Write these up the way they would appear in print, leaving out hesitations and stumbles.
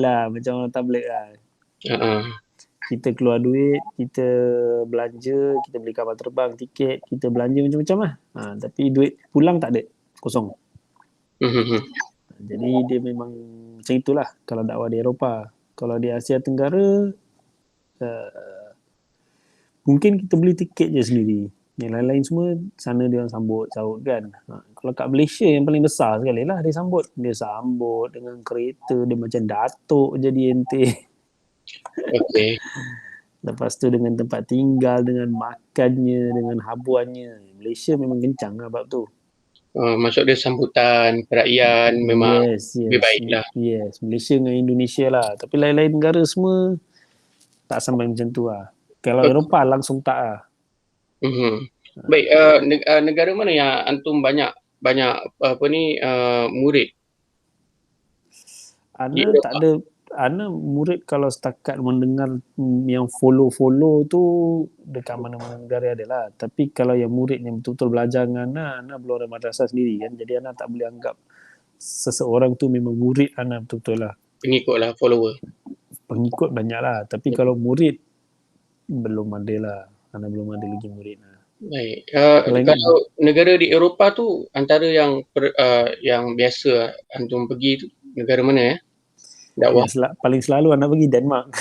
lah, macam orang tablet lah. Uh-uh. Kita keluar duit, kita belanja, kita beli kapal terbang, tiket, kita belanja macam-macam lah. Tapi duit pulang tak ada, kosong. Jadi dia memang macam itulah kalau dakwah di Eropah. Kalau di Asia Tenggara, mungkin kita beli tiket je sendiri. Yang lain-lain semua sana dia orang sambut kan. Kalau kat Malaysia yang paling besar sekali lah dia sambut. Dia sambut dengan kereta, dia macam datuk jadi ente. Okay. Lepas tu dengan tempat tinggal, dengan makannya, dengan habuannya. Malaysia memang kencang lah bab tu. Maksud dia sambutan, perayaan memang lebih baik lah. Yes, Malaysia dengan Indonesia lah. Tapi lain-lain negara semua tak sampai macam tu lah. Kalau Eropah langsung tak lah. Baik, negara mana yang antum banyak murid? Ana murid kalau setakat mendengar yang follow tu dekat mana-mana negara ada lah. Tapi kalau yang murid yang betul-betul belajar dengan Ana belum ada madrasah sendiri kan. Jadi Ana tak boleh anggap seseorang tu memang murid Ana betul-betul lah. Pengikut lah, follower. Pengikut banyak lah. Tapi kalau murid belum ada lah. Ana belum ada lagi murid lah. Baik. Kalau negara di Eropah tu antara yang biasa antum pergi tu negara mana ya? Dakwah. Paling selalu Ana pergi Denmark.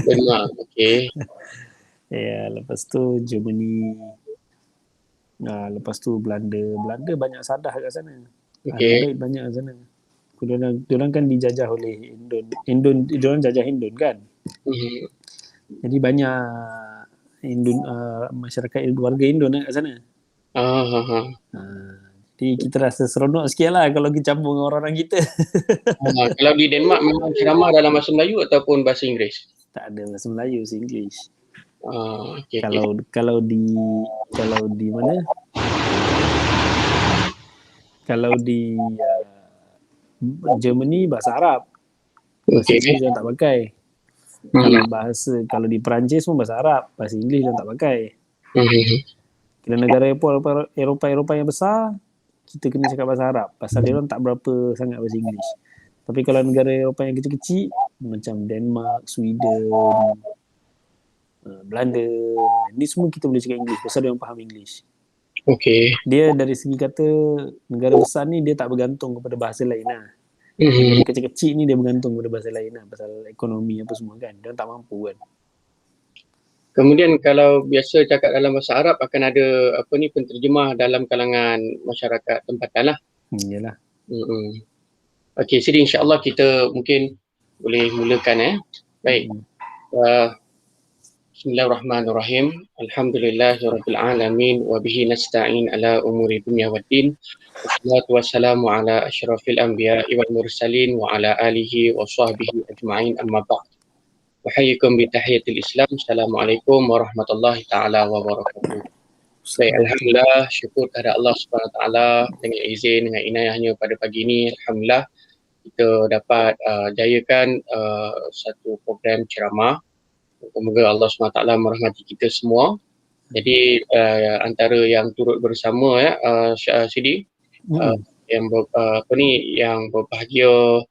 Denmark, okey. Ya, lepas tu Germany. Lepas tu Belanda. Belanda banyak Sadah kat sana. Okay. Baik banyak kat sana. Diorang kan dijajah oleh Indon. Diorang jajah Indon kan. Jadi banyak masyarakat warga Indon kat sana. Jadi kita rasa seronok sikit lah kalau kita campur dengan orang-orang kita. Kalau di Denmark memang ceramah dalam bahasa Melayu ataupun bahasa Inggeris? Tak ada bahasa Melayu, bahasa Inggeris. Okay. Kalau di mana? Kalau di Germany bahasa Arab. Bahasa Inggeris dia tak pakai. Kalau di Perancis pun bahasa Arab, bahasa Inggeris dia tak pakai. Kalau negara Eropah yang besar, kita kena cakap bahasa Arab. Pasal dia orang tak berapa sangat bahasa Inggeris. Tapi kalau negara Eropah yang kecil-kecil, macam Denmark, Sweden, Belanda, ni semua kita boleh cakap Inggeris pasal dia orang faham Inggeris. Okay. Dia dari segi kata negara besar ni dia tak bergantung kepada bahasa lain lah. Negara kecil-kecil ni dia bergantung kepada bahasa lain lah pasal ekonomi apa semua kan. Dia tak mampu kan. Kemudian kalau biasa cakap dalam bahasa Arab akan ada penterjemah dalam kalangan masyarakat tempatan lah. Iyalah. Okey, jadi insya-Allah kita mungkin boleh mulakan Baik. Bismillahirrahmanirrahim. Alhamdulillahirabbil alamin wa bihi nasta'in ala umuri dunya waddin. Wassalatu wassalamu ala asyrafil anbiya'i wal mursalin wa ala alihi wa sahbihi ajma'in amma ba'd. Wahayyikum bi tahiyatil Islam. Assalamualaikum warahmatullahi taala wabarakatuh. Baik, alhamdulillah, syukur kepada Allah Subhanahu Wa Taala dengan izin, dengan inayahnya pada pagi ini, alhamdulillah kita dapat jayakan satu program ceramah. Semoga Allah SWT merahmati kita semua. Jadi antara yang turut bersama Sidi yang berbahagia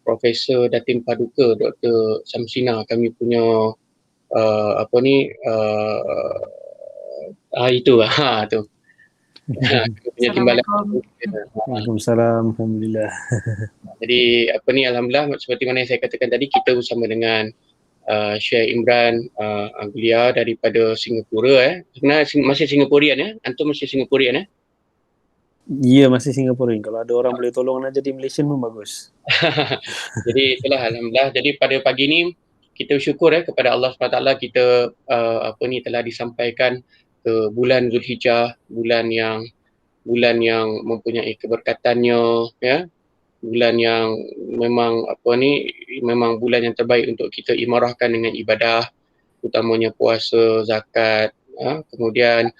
Profesor Datin Paduka Dr. Samsina, kami punya itu tu. Punya timbalan. Waalaikumsalam, alhamdulillah. Jadi alhamdulillah seperti mana yang saya katakan tadi, kita bersama dengan Syekh Imran Anglia daripada Singapura Sebenarnya masih Singaporean Antum masih Singaporean Ya, masih Singaporean. Kalau ada orang boleh tolong nak jadi Malaysian pun bagus. Jadi itulah alhamdulillah. Jadi pada pagi ni kita bersyukur kepada Allah SWT kita telah disampaikan ke bulan Zulhijjah, bulan yang mempunyai keberkatannya bulan yang memang memang bulan yang terbaik untuk kita imarahkan dengan ibadah, utamanya puasa, zakat. Kemudian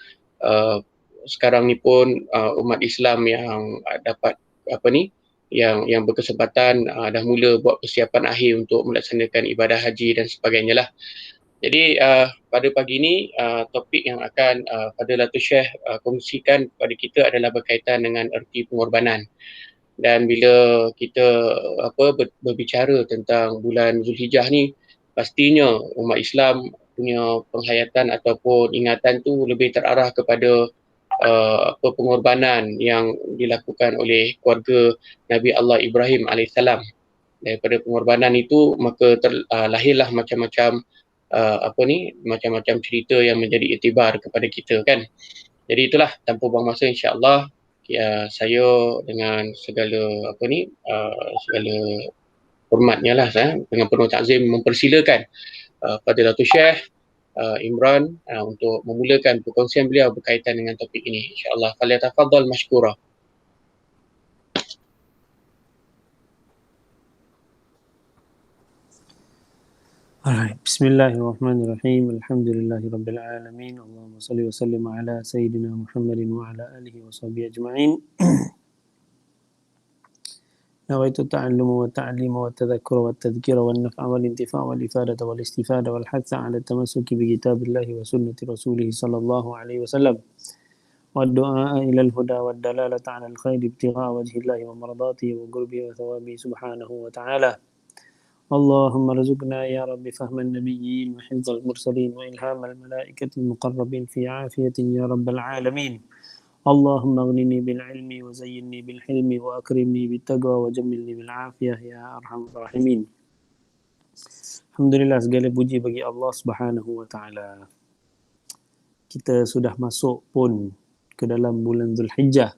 sekarang ni pun umat Islam yang dapat yang berkesempatan dah mula buat persiapan akhir untuk melaksanakan ibadah haji dan sebagainya lah. Jadi pada pagi ini topik yang akan Fadilatul Syekh kongsikan kepada kita adalah berkaitan dengan erti pengorbanan. Dan bila kita berbicara tentang bulan Zulhijjah ni, pastinya umat Islam punya penghayatan ataupun ingatan tu lebih terarah kepada pengorbanan yang dilakukan oleh keluarga Nabi Allah Ibrahim alaihissalam. Daripada pengorbanan itu maka lahirlah macam-macam macam-macam cerita yang menjadi iktibar kepada kita kan. Jadi itulah, tanpa buang masa, insya-Allah saya dengan segala segala hormatnya lah, dengan penuh takzim mempersilakan pada Datuk Syekh Imran untuk memulakan perkongsian beliau berkaitan dengan topik ini, insya-Allah. Falyatafaddal mashkura. Alright, bismillahirrahmanirrahim. Alhamdulillahirabbil alamin. Allahumma salli wa sallim ala sayyidina Muhammadin wa ala alihi wa sahbihi ajma'in. نويت التعلم والتعليم والتذكر والتذكير والنفع والانتفاع والإفادة والاستفادة والحث على التمسك بكتاب الله وسنة رسوله صلى الله عليه وسلم والدعاء إلى الهدى والدلالة على الخير ابتغاء وجه الله ومرضاته وقربه وثوابه سبحانه وتعالى. اللهم ارزقنا يا رب فهم النبيين وحفظ المرسلين وإلهام الملائكة المقربين في عافية يا رب العالمين. اللهم اغنني بالعلم وزينني بالحلم وأكرمني بالتقوى وجملني بالعافية يا أرحم الراحمين. Alhamdulillah, segala puji bagi Allah Subhanahu wa taala. Kita sudah masuk pun ke dalam bulan Zulhijjah.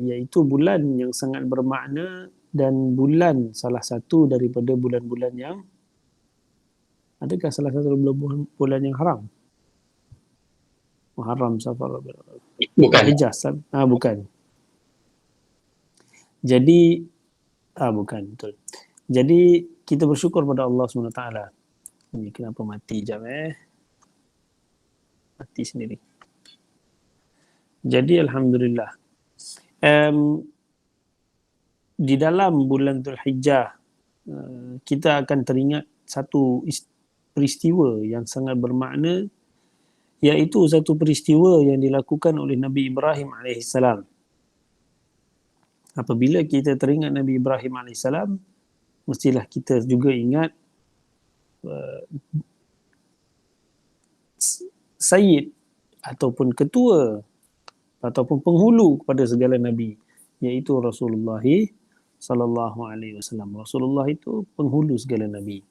Iaitu bulan yang sangat bermakna dan bulan salah satu daripada bulan-bulan yang, adakah salah satu bulan yang haram? Muharram, Safar, Bukan. Hijaz. Bukan. Jadi bukan, betul. Jadi kita bersyukur pada Allah SWT. Ini kenapa mati jap mati sendiri. Jadi alhamdulillah. Di dalam bulan Zulhijjah kita akan teringat satu peristiwa yang sangat bermakna, iaitu satu peristiwa yang dilakukan oleh Nabi Ibrahim AS. Apabila kita teringat Nabi Ibrahim AS, mestilah kita juga ingat Sayyid ataupun ketua ataupun penghulu kepada segala Nabi, iaitu Rasulullah sallallahu alaihi wasallam. Rasulullah itu penghulu segala Nabi.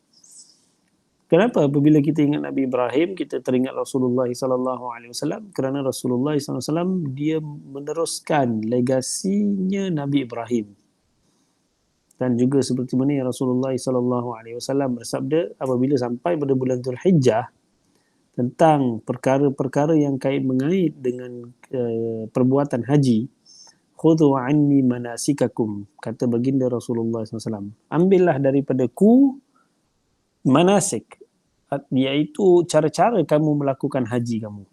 Kenapa apabila kita ingat Nabi Ibrahim, kita teringat Rasulullah sallallahu alaihi wasallam? Kerana Rasulullah sallallahu alaihi wasallam dia meneruskan legasinya Nabi Ibrahim. Dan juga seperti mana yang Rasulullah sallallahu alaihi wasallam bersabda apabila sampai pada bulan Zulhijjah tentang perkara-perkara yang mengait dengan perbuatan haji, khudhu anni manasikakum, kata baginda Rasulullah SAW, ambillah daripadaku manasik, iaitu cara-cara kamu melakukan haji kamu.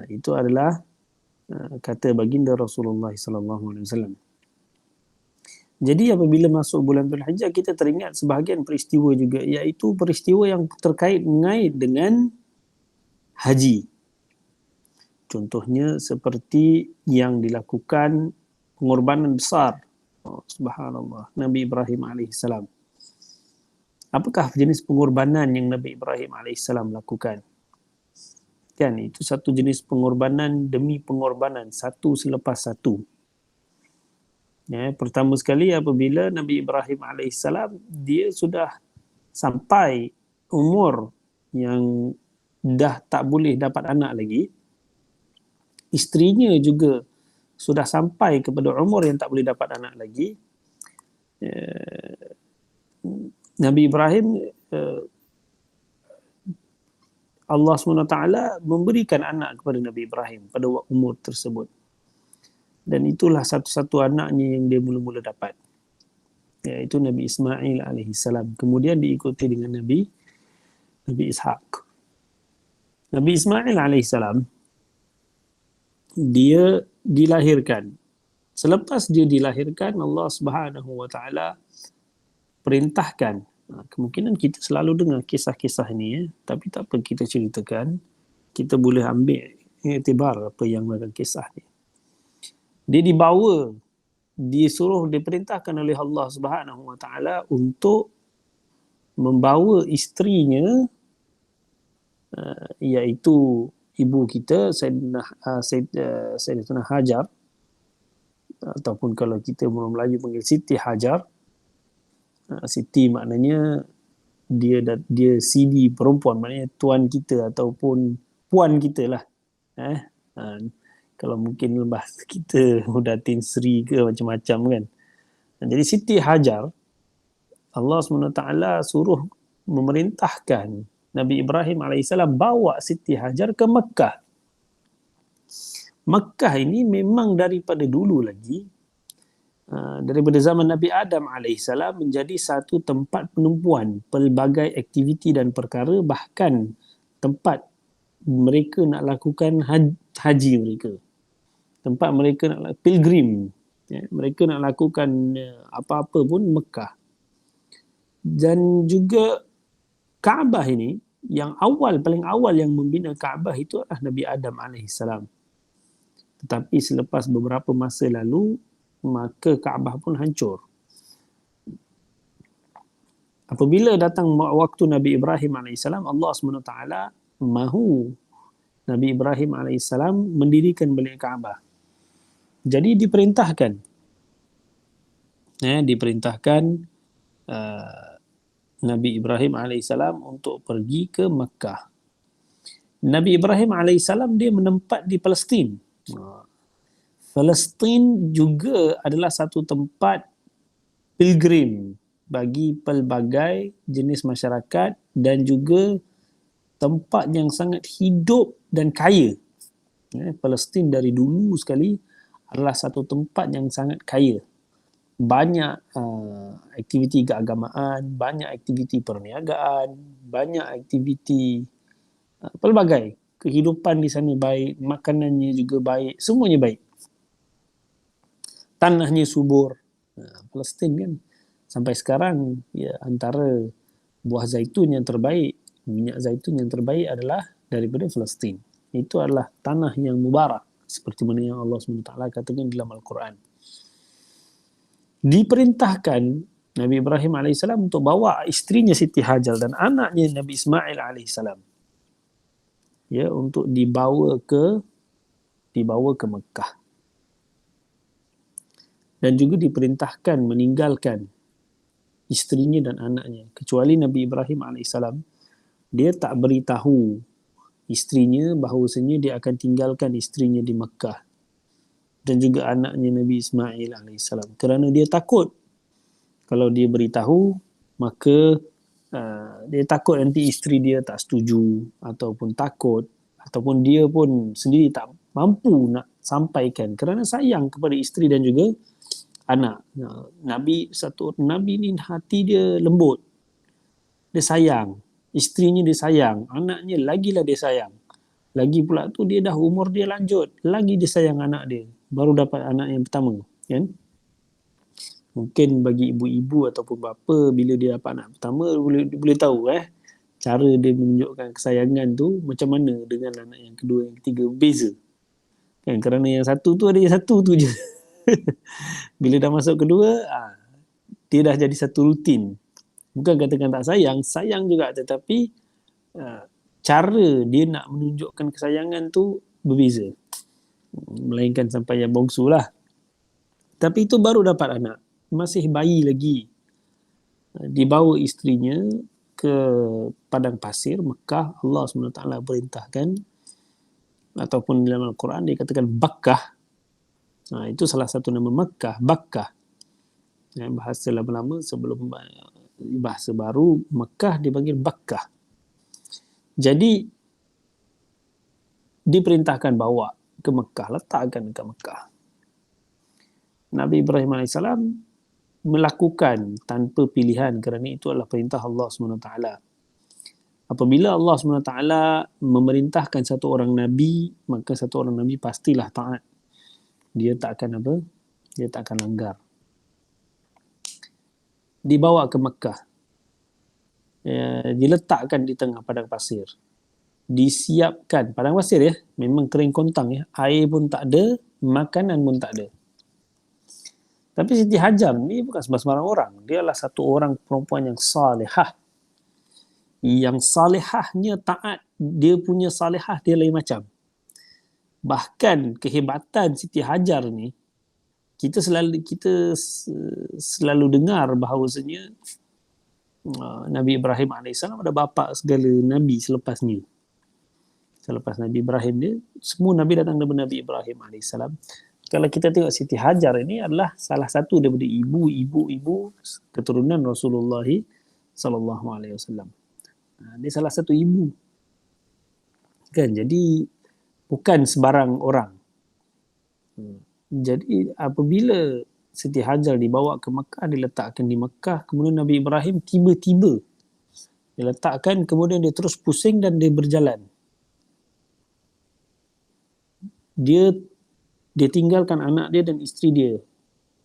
Itu adalah kata baginda Rasulullah SAW. Jadi apabila masuk bulan Zulhijjah, kita teringat sebahagian peristiwa juga, iaitu peristiwa yang mengait dengan haji. Contohnya seperti yang dilakukan pengorbanan besar, subhanallah, Nabi Ibrahim AS. Apakah jenis pengorbanan yang Nabi Ibrahim AS lakukan? Kan, itu satu jenis pengorbanan demi pengorbanan, satu selepas satu. Pertama sekali apabila Nabi Ibrahim AS dia sudah sampai umur yang dah tak boleh dapat anak lagi, isterinya juga sudah sampai kepada umur yang tak boleh dapat anak lagi, Nabi Ibrahim, Allah SWT memberikan anak kepada Nabi Ibrahim pada umur tersebut. Dan itulah satu-satu anaknya yang dia mula-mula dapat, iaitu Nabi Ismail alaihissalam. Kemudian diikuti dengan Nabi Ishaq. Nabi Ismail alaihissalam, dia dilahirkan. Selepas dia dilahirkan, Allah Subhanahu wa taala perintahkan. Kemungkinan kita selalu dengar kisah-kisah ni, tapi tak apa kita ceritakan. Kita boleh ambil iktibar apa yang dalam kisah ni. Dia diperintahkan oleh Allah Subhanahu Wa Taala untuk membawa isterinya, iaitu ibu kita Sayyidatina Hajar, ataupun kalau kita orang Melayu panggil Siti Hajar. Siti maknanya dia Sidi perempuan, maknanya tuan kita ataupun puan kita lah. Kalau mungkin bahasa kita Datin Sri ke macam-macam kan. Jadi Siti Hajar, Allah SWT suruh memerintahkan Nabi Ibrahim AS bawa Siti Hajar ke Mekah. Mekah ini memang daripada dulu lagi, daripada zaman Nabi Adam AS, menjadi satu tempat penumpuan pelbagai aktiviti dan perkara, bahkan tempat mereka nak lakukan haji mereka. Tempat mereka nak pilgrim. Mereka nak lakukan apa-apa pun Mekah. Dan juga Kaabah ini, paling awal yang membina Kaabah itu adalah Nabi Adam AS. Tetapi selepas beberapa masa lalu, maka Kaabah pun hancur. Apabila datang waktu Nabi Ibrahim AS, Allah SWT mahu Nabi Ibrahim AS mendirikan balik Kaabah. Jadi diperintahkan Nabi Ibrahim AS untuk pergi ke Mekah. Nabi Ibrahim AS dia menempat di Palestin. Palestin juga adalah satu tempat pilgrim bagi pelbagai jenis masyarakat dan juga tempat yang sangat hidup dan kaya. Palestin dari dulu sekali adalah satu tempat yang sangat kaya. Banyak aktiviti keagamaan, banyak aktiviti perniagaan, banyak aktiviti pelbagai. Kehidupan di sana baik, makanannya juga baik, semuanya baik. Tanahnya subur. Palestin kan sampai sekarang antara buah zaitun yang terbaik, minyak zaitun yang terbaik adalah daripada Palestin. Itu adalah tanah yang mubarak, seperti mana yang Allah SWT katakan dalam Al-Quran. Diperintahkan Nabi Ibrahim AS untuk bawa isterinya Siti Hajar dan anaknya Nabi Ismail AS, untuk dibawa ke Mekah. Dan juga diperintahkan meninggalkan isterinya dan anaknya. Kecuali Nabi Ibrahim AS, dia tak beritahu isterinya bahawasanya dia akan tinggalkan isterinya di Mekah. Dan juga anaknya Nabi Ismail AS. Kerana dia takut. Kalau dia beritahu, maka dia takut nanti isteri dia tak setuju, ataupun takut, ataupun dia pun sendiri tak mampu nak sampaikan kerana sayang kepada isteri dan juga anak. Nabi ni hati dia lembut. Dia sayang. Isterinya dia sayang. Anaknya lagilah dia sayang. Lagi pula tu dia dah umur dia lanjut. Lagi dia sayang anak dia. Baru dapat anak yang pertama. Kan? Mungkin bagi ibu-ibu ataupun bapa, bila dia dapat anak pertama, boleh tahu cara dia menunjukkan kesayangan tu macam mana dengan anak yang kedua, yang ketiga. Beza. Kan? Kerana yang satu tu ada yang satu tu je. Bila dah masuk kedua, dia dah jadi satu rutin. Bukan katakan tak sayang, sayang juga, tetapi cara dia nak menunjukkan kesayangan tu berbeza. Melainkan sampai yang bongsu lah. Tapi itu baru dapat anak. Masih bayi lagi. Dibawa isterinya ke padang pasir Mekah. Allah SWT perintahkan, ataupun dalam Al-Quran dikatakan Bakkah. Itu salah satu nama Mekah, Bakkah. Bahasa lama-lama sebelum bahasa baru, Mekah dipanggil Bakkah. Jadi diperintahkan bawa ke Mekah, letakkan ke Mekah. Nabi Ibrahim AS melakukan tanpa pilihan kerana itu adalah perintah Allah SWT. Apabila Allah SWT memerintahkan satu orang Nabi, maka satu orang Nabi pastilah taat. Dia tak akan Dia tak akan langgar. Dibawa ke Mekah. Diletakkan di tengah padang pasir. disiapkan. Padang pasir ya, memang kering kontang ya. Air pun tak ada, makanan pun tak ada. Tapi Siti Hajar ni bukan sembarang orang. Dia adalah satu orang perempuan yang salihah. Yang salihahnya taat. Dia punya salihah dia lain macam. Bahkan kehebatan Siti Hajar ni, kita selalu dengar bahawasanya Nabi Ibrahim AS ada bapa segala Nabi selepasnya. Selepas Nabi Ibrahim dia, semua Nabi datang daripada Nabi Ibrahim AS. Kalau kita tengok Siti Hajar ini adalah salah satu daripada ibu keturunan Rasulullah SAW. Dia salah satu ibu. Kan, jadi bukan sebarang orang. Jadi apabila Siti Hajar dibawa ke Mekah, diletakkan di Mekah, kemudian Nabi Ibrahim tiba-tiba diletakkan, kemudian dia terus pusing dan dia berjalan. Dia tinggalkan anak dia dan isteri dia.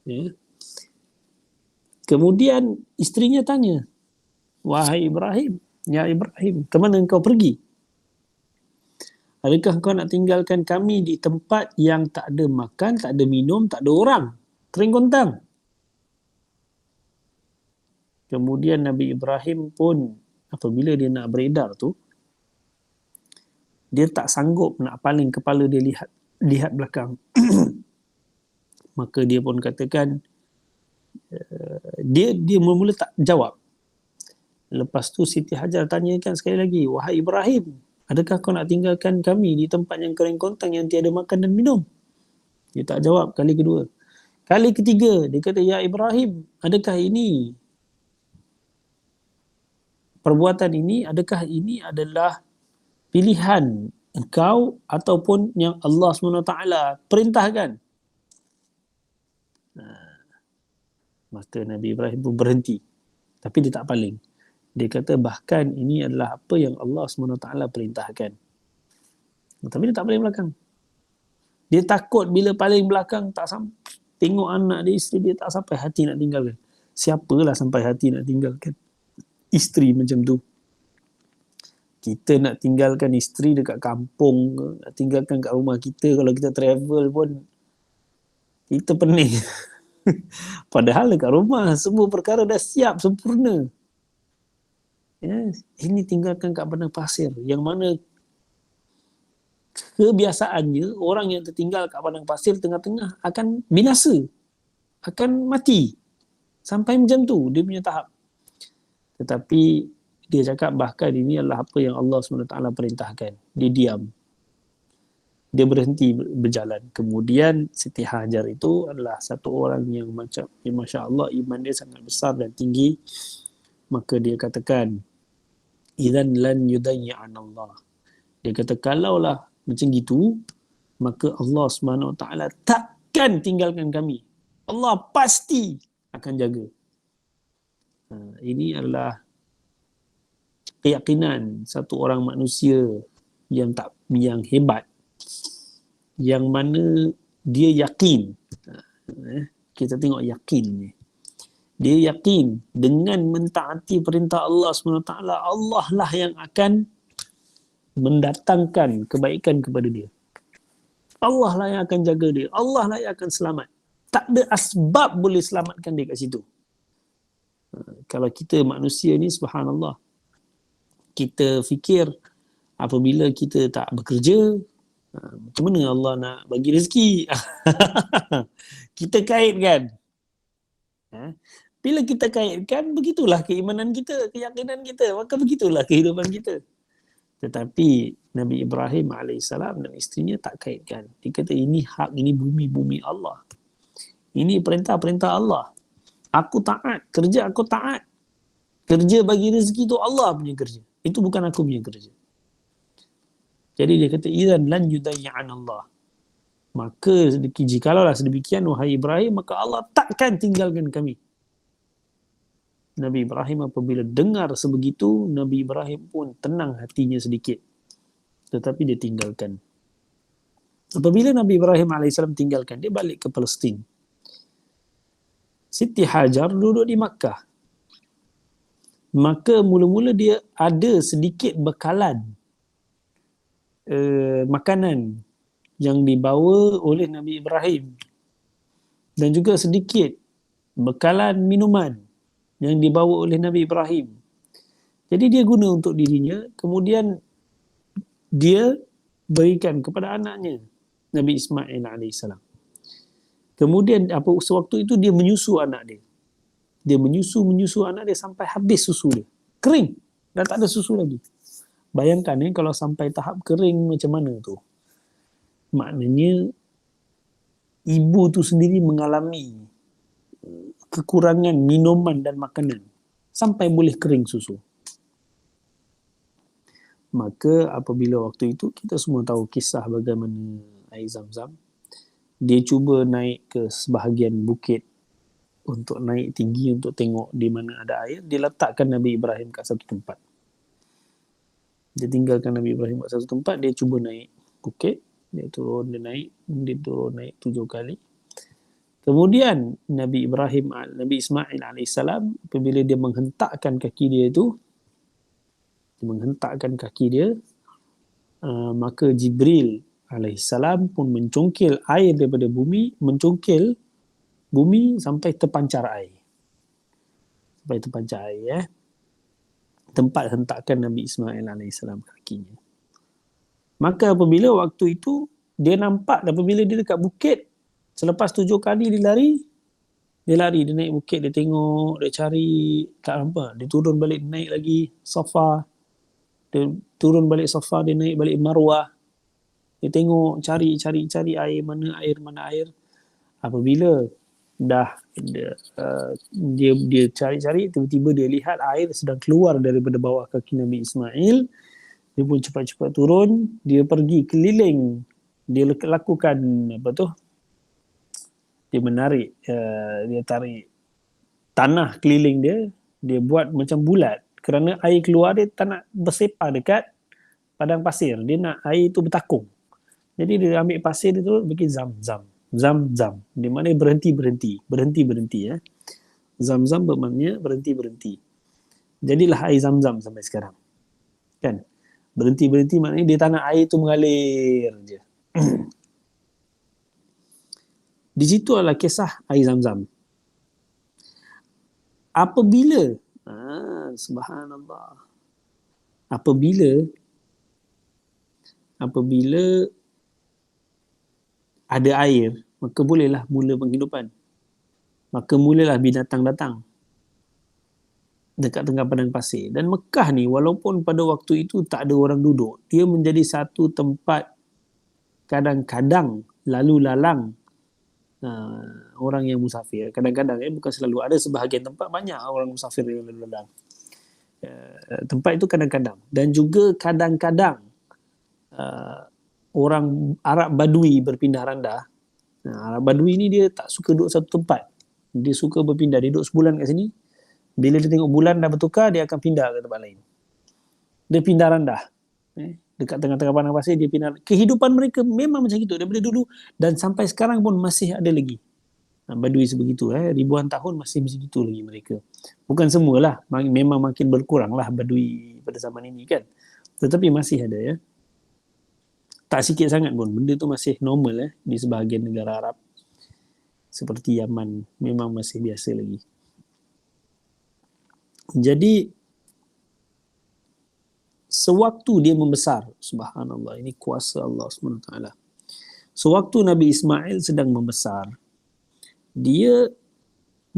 Ya. Kemudian isterinya tanya, "Wahai Ibrahim, ya Ibrahim, ke mana engkau pergi? Adakah kau nak tinggalkan kami di tempat yang tak ada makan, tak ada minum, tak ada orang? Kering kontang." Kemudian Nabi Ibrahim pun apabila dia nak beredar tu, dia tak sanggup nak paling kepala dia lihat belakang. Maka dia pun katakan, dia mula-mula tak jawab. Lepas tu Siti Hajar tanyakan sekali lagi, "Wahai Ibrahim, adakah kau nak tinggalkan kami di tempat yang kering kontang yang tiada makan dan minum?" Dia tak jawab kali kedua. Kali ketiga dia kata, "Ya Ibrahim, adakah ini perbuatan ini, adakah ini adalah pilihan engkau ataupun yang Allah SWT perintahkan?" Maka Nabi Ibrahim pun berhenti. Tapi dia tak paling. Dia kata bahkan ini adalah apa yang Allah SWT perintahkan. Tapi dia tak paling belakang. Dia takut bila paling belakang tak sampai, tengok anak dia, isteri dia, tak sampai hati nak tinggalkan. Siapalah sampai hati nak tinggalkan isteri macam tu? Kita nak tinggalkan isteri dekat kampung, nak tinggalkan kat rumah kita, kalau kita travel pun kita pening. Padahal dekat rumah semua perkara dah siap sempurna. Ya, ini tinggalkan kat padang pasir yang mana kebiasaannya orang yang tertinggal kat padang pasir tengah-tengah akan binasa, akan mati. Sampai macam tu dia punya tahap. Tetapi dia cakap bahkan ini adalah apa yang Allah SWT perintahkan. Dia diam. Dia berhenti berjalan. Kemudian Siti Hajar itu adalah satu orang yang macam, Masya Allah, iman dia sangat besar dan tinggi. Maka dia katakan, "Idzan lan yudayyi'an Allah." Dia kata, kalaulah macam gitu, maka Allah SWT takkan tinggalkan kami. Allah pasti akan jaga. Ini adalah keyakinan satu orang manusia yang hebat, yang mana dia yakin. Kita tengok yakin ni. Dia yakin dengan mentaati perintah Allah SWT, Allah lah yang akan mendatangkan kebaikan kepada dia. Allah lah yang akan jaga dia. Allah lah yang akan selamat. Tak ada asbab boleh selamatkan dia kat situ. Kalau kita manusia ni, subhanallah, kita fikir apabila kita tak bekerja, macam mana Allah nak bagi rezeki? Kita kaitkan. Bila kita kaitkan, begitulah keimanan kita, keyakinan kita, maka begitulah kehidupan kita. Tetapi Nabi Ibrahim AS dan isterinya tak kaitkan. Dia kata ini hak, ini bumi Allah. Ini perintah-perintah Allah. Aku taat, kerja aku taat. Kerja bagi rezeki tu Allah punya kerja. Itu bukan aku punya kerja. Jadi dia kata, "Idzan lan yudayyi'an Allah." Maka jikalau sedemikian wahai Ibrahim, maka Allah takkan tinggalkan kami. Nabi Ibrahim apabila dengar sebegitu, Nabi Ibrahim pun tenang hatinya sedikit. Tetapi dia tinggalkan. Apabila Nabi Ibrahim AS tinggalkan, dia balik ke Palestin. Siti Hajar duduk di Makkah. Maka mula-mula dia ada sedikit bekalan makanan yang dibawa oleh Nabi Ibrahim dan juga sedikit bekalan minuman yang dibawa oleh Nabi Ibrahim. Jadi dia guna untuk dirinya, kemudian dia berikan kepada anaknya Nabi Ismail alaihissalam. Kemudian sewaktu itu dia menyusu anak dia. Dia menyusu anak dia sampai habis susu dia. Kering, dah tak ada susu lagi. Bayangkan kalau sampai tahap kering macam mana tu. Maknanya ibu tu sendiri mengalami kekurangan minuman dan makanan sampai boleh kering susu. Maka apabila waktu itu kita semua tahu kisah bagaimana air Zam-Zam, dia cuba naik ke sebahagian bukit untuk naik tinggi untuk tengok di mana ada air. Dia letakkan Nabi Ibrahim kat satu tempat. Dia tinggalkan Nabi Ibrahim kat satu tempat, dia cuba naik bukit, dia turun, dia naik 7 kali. Kemudian Nabi Ismail alaihissalam apabila dia menghentakkan kaki dia, maka Jibril alaihissalam pun mencongkil air daripada bumi, sampai terpancar air. Tempat hentakan Nabi Ismail alaihissalam kakinya. Maka apabila waktu itu dia nampak, apabila dia dekat bukit, selepas 7 kali dia naik bukit, dia tengok, dia cari, tak nampak. Dia turun balik, naik lagi Safa. Dia turun balik Safa, dia naik balik Marwah. Dia tengok, cari air, mana air. Apabila dah dia cari-cari, tiba-tiba dia lihat air sedang keluar daripada bawah kaki Nabi Ismail. Dia pun cepat-cepat turun, dia pergi keliling, dia lakukan dia menarik, dia tarik tanah keliling dia buat macam bulat kerana air keluar, dia tak nak bersepah dekat padang pasir, dia nak air itu bertakung. Jadi dia ambil pasir, dia turun bikin Zam-Zam, di mana berhenti. Zam-Zam bermaknanya berhenti. Jadilah air Zam-Zam sampai sekarang. Kan? Berhenti maknanya dia tak nak air itu mengalir je. Di situ adalah kisah air Zam-Zam. Apabila subhanallah, apabila ada air, maka bolehlah mula penghidupan. Maka mulalah binatang datang dekat tengah padang pasir. Dan Mekah ni, walaupun pada waktu itu tak ada orang duduk, dia menjadi satu tempat kadang-kadang lalu lalang orang yang musafir. Kadang-kadang, bukan selalu. Ada sebahagian tempat banyak orang musafir yang lalu lalang. Tempat itu kadang-kadang. Dan juga kadang-kadang orang Arab Badui berpindah randah. Arab Badui ni dia tak suka duduk satu tempat. Dia suka berpindah. Dia duduk sebulan kat sini. Bila dia tengok bulan dah bertukar, dia akan pindah ke tempat lain. Dia pindah randah. Dekat tengah-tengah padang pasir, dia pindah. Kehidupan mereka memang macam itu daripada dulu. Dan sampai sekarang pun masih ada lagi. Badui sebegitu. Ribuan tahun masih begitu lagi mereka. Bukan semualah. Memang makin berkurang lah Badui pada zaman ini kan. Tetapi masih ada ya. Tak sikit sangat pun. Benda tu masih normal di sebahagian negara Arab. Seperti Yaman. Memang masih biasa lagi. Jadi, sewaktu dia membesar, subhanallah, ini kuasa Allah SWT. Sewaktu Nabi Ismail sedang membesar,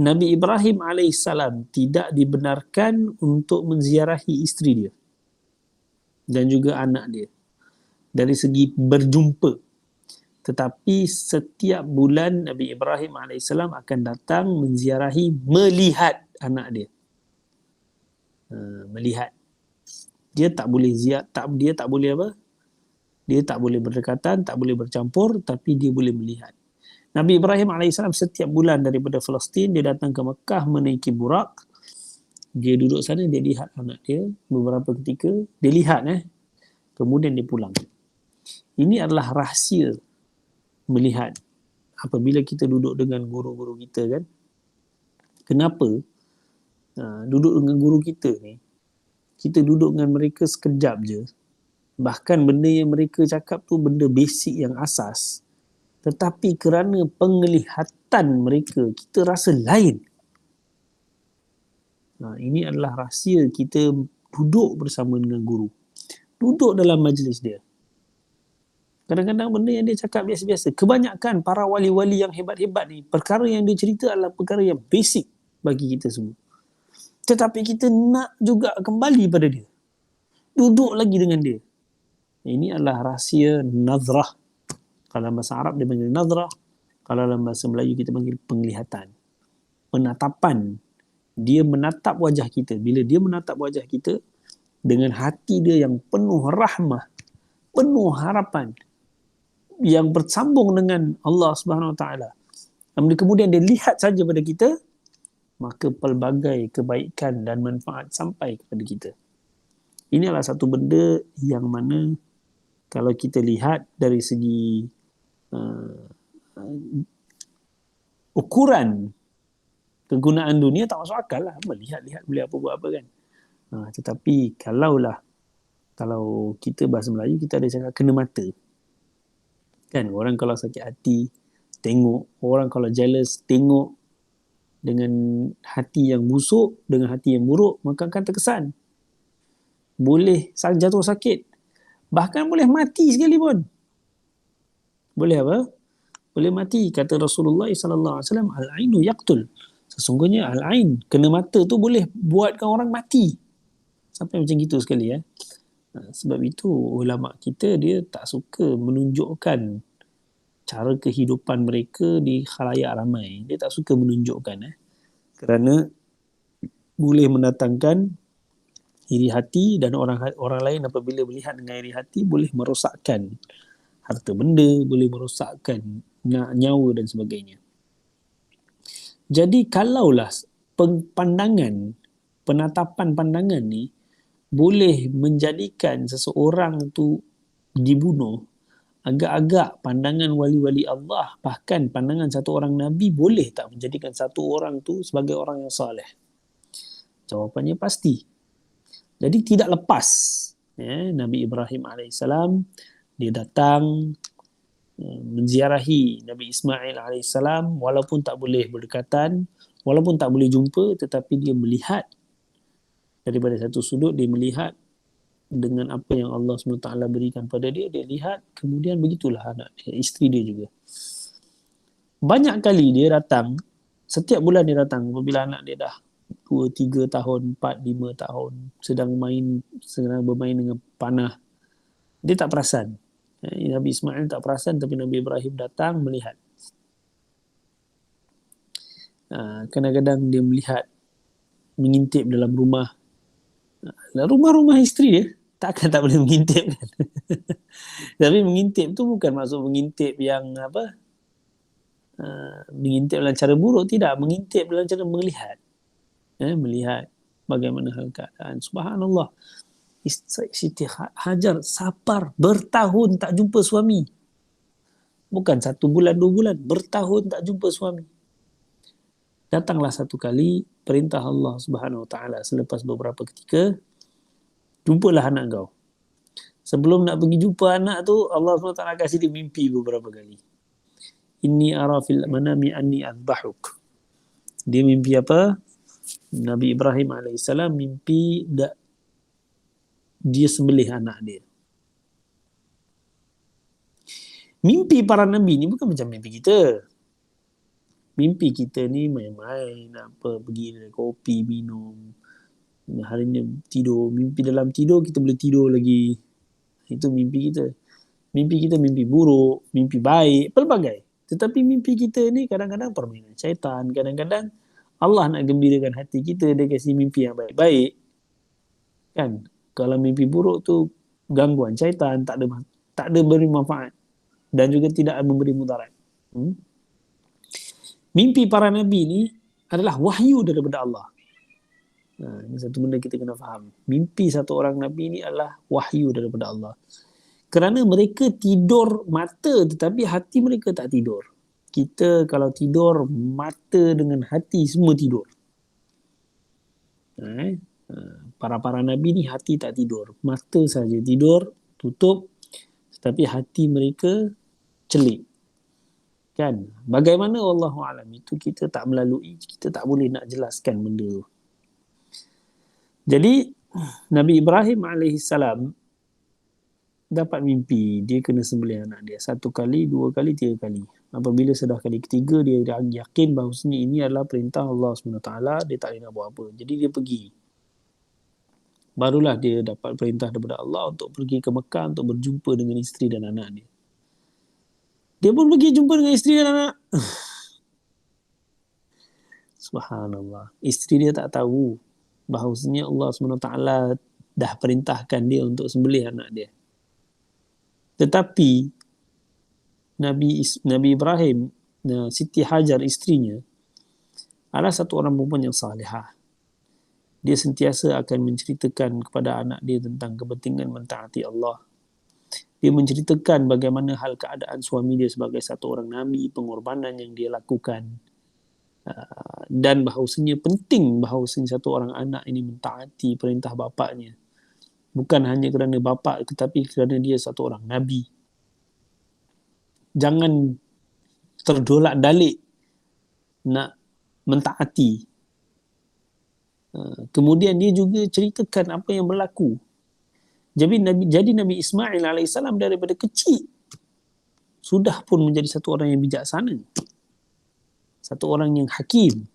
Nabi Ibrahim alaihissalam tidak dibenarkan untuk menziarahi isteri dia dan juga anak dia dari segi berjumpa. Tetapi setiap bulan Nabi Ibrahim alaihissalam akan datang menziarahi, melihat anak dia. Melihat. Dia tak boleh dia tak boleh apa? Dia tak boleh berdekatan, tak boleh bercampur, tapi dia boleh melihat. Nabi Ibrahim AS setiap bulan daripada Palestin, dia datang ke Mekah menaiki burak. Dia duduk sana, dia lihat anak dia beberapa ketika. Dia lihat kemudian dia pulang. Ini adalah rahsia melihat. Apabila kita duduk dengan guru-guru kita kan. Kenapa duduk dengan guru kita ni, kita duduk dengan mereka sekejap je, Bahkan benda yang mereka cakap tu benda basic yang asas. Tetapi kerana penglihatan mereka, kita rasa lain. Ini adalah rahsia kita duduk bersama dengan guru. Duduk dalam majlis dia. Kadang-kadang benda yang dia cakap biasa-biasa. Kebanyakan para wali-wali yang hebat-hebat ni, perkara yang dia cerita adalah perkara yang basic bagi kita semua. Tetapi kita nak juga kembali pada dia. Duduk lagi dengan dia. Ini adalah rahsia nazrah. Kalau dalam bahasa Arab dia panggil nazrah. Kalau dalam bahasa Melayu kita panggil penglihatan. Penatapan. Dia menatap wajah kita. Bila dia menatap wajah kita, dengan hati dia yang penuh rahmah, penuh harapan, yang bersambung dengan Allah Subhanahu Wa Taala. Kemudian dia lihat saja pada kita, maka pelbagai kebaikan dan manfaat sampai kepada kita. Ini adalah satu benda yang mana kalau kita lihat dari segi ukuran kegunaan dunia tak masuk akal lah. Lihat-lihat boleh apa buat apa kan. Tetapi kalau kita bahasa Melayu kita ada cakap kena mata. Kan orang kalau sakit hati tengok, orang kalau jealous tengok, dengan hati yang busuk, dengan hati yang buruk, maka akan terkesan. Boleh jatuh sakit. Bahkan boleh mati sekalipun. Boleh apa? Boleh mati. Kata Rasulullah SAW, al-ainu yaqtul. Sesungguhnya al-ain, kena mata tu boleh buatkan orang mati. Sampai macam gitu sekali ya. Sebab itu ulama kita dia tak suka menunjukkan cara kehidupan mereka di khalayak ramai. Dia tak suka menunjukkan kerana boleh mendatangkan iri hati, dan orang lain apabila melihat dengan iri hati boleh merosakkan harta benda, boleh merosakkan nyawa dan sebagainya. Jadi kalaulah penatapan pandangan ni boleh menjadikan seseorang tu dibunuh, agak-agak pandangan wali-wali Allah, bahkan pandangan satu orang Nabi, boleh tak menjadikan satu orang tu sebagai orang yang saleh? Jawapannya pasti. Jadi tidak lepas Nabi Ibrahim AS dia datang menziarahi Nabi Ismail AS, walaupun tak boleh berdekatan, walaupun tak boleh jumpa, tetapi dia melihat daripada satu sudut, dia melihat dengan apa yang Allah SWT berikan pada dia, dia lihat, kemudian begitulah anak dia, isteri dia juga. Banyak kali dia datang, setiap bulan dia datang apabila anak dia dah 2, 3 tahun, 4, 5 tahun, sedang bermain dengan panah. Dia tak perasan. Nabi Ismail tak perasan, tapi Nabi Ibrahim datang melihat. Kadang-kadang dia melihat, mengintip dalam rumah. Rumah-rumah isteri dia, takkan tak boleh mengintip kan. Tapi mengintip tu bukan maksud mengintip yang mengintip dalam cara buruk, tidak. Mengintip dalam cara melihat. Melihat bagaimana hal keadaan. Subhanallah. Siti Hajar sabar bertahun tak jumpa suami. Bukan 1 bulan, 2 bulan, bertahun tak jumpa suami. Datanglah satu kali perintah Allah Subhanahu Wa Taala, selepas beberapa ketika, jumpalah anak kau. Sebelum nak pergi jumpa anak tu, Allah SWT kasih dia mimpi beberapa kali. Inni ara fil manami anni adbahuk. Dia mimpi apa? Nabi Ibrahim AS mimpi dia sembelih anak dia. Mimpi para Nabi ni bukan macam mimpi kita. Mimpi kita ni main-main, pergi kopi, minum. Hari ni tidur. Mimpi dalam tidur, kita boleh tidur lagi. Itu mimpi kita. Mimpi kita mimpi buruk, mimpi baik, pelbagai. Tetapi mimpi kita ni kadang-kadang permainan syaitan. Kadang-kadang Allah nak gembirakan hati kita, dia kasi mimpi yang baik-baik. Kan? Kalau mimpi buruk tu gangguan syaitan, tak ada beri manfaat dan juga tidak memberi mudarat. Mimpi para Nabi ni adalah wahyu daripada Allah. Ini satu benda kita kena faham. Mimpi satu orang Nabi ni adalah wahyu daripada Allah. Kerana mereka tidur mata tetapi hati mereka tak tidur. Kita kalau tidur, mata dengan hati semua tidur. Para Nabi ni hati tak tidur. Mata saja tidur, tutup, tetapi hati mereka celik. Kan? Bagaimana wallahu alam itu kita tak melalui, kita tak boleh nak jelaskan benda tu. Jadi Nabi Ibrahim alaihissalam dapat mimpi dia kena sembelih anak dia 1 kali, 2 kali, 3 kali. Apabila sudah kali ketiga dia yakin bahawa ini adalah perintah Allah SWT, dia tak boleh nak buat apa. Jadi dia pergi. Barulah dia dapat perintah daripada Allah untuk pergi ke Mekah untuk berjumpa dengan isteri dan anak dia. Dia pun pergi jumpa dengan isteri dan anak. Subhanallah. Isteri dia tak tahu bahawasanya Allah SWT dah perintahkan dia untuk sembelih anak dia. Tetapi Nabi Ibrahim, Siti Hajar isterinya, adalah satu orang perempuan yang salihah. Dia sentiasa akan menceritakan kepada anak dia tentang kepentingan mentaati Allah. Dia menceritakan bagaimana hal keadaan suami dia sebagai satu orang Nabi, pengorbanan yang dia lakukan. Dan bahawasanya penting bahawasanya satu orang anak ini mentaati perintah bapaknya. Bukan hanya kerana bapa, tetapi kerana dia satu orang Nabi. Jangan terdolak-dalik nak mentaati. Kemudian dia juga ceritakan apa yang berlaku. Jadi Nabi Ismail AS daripada kecil sudah pun menjadi satu orang yang bijaksana. Satu orang yang hakim.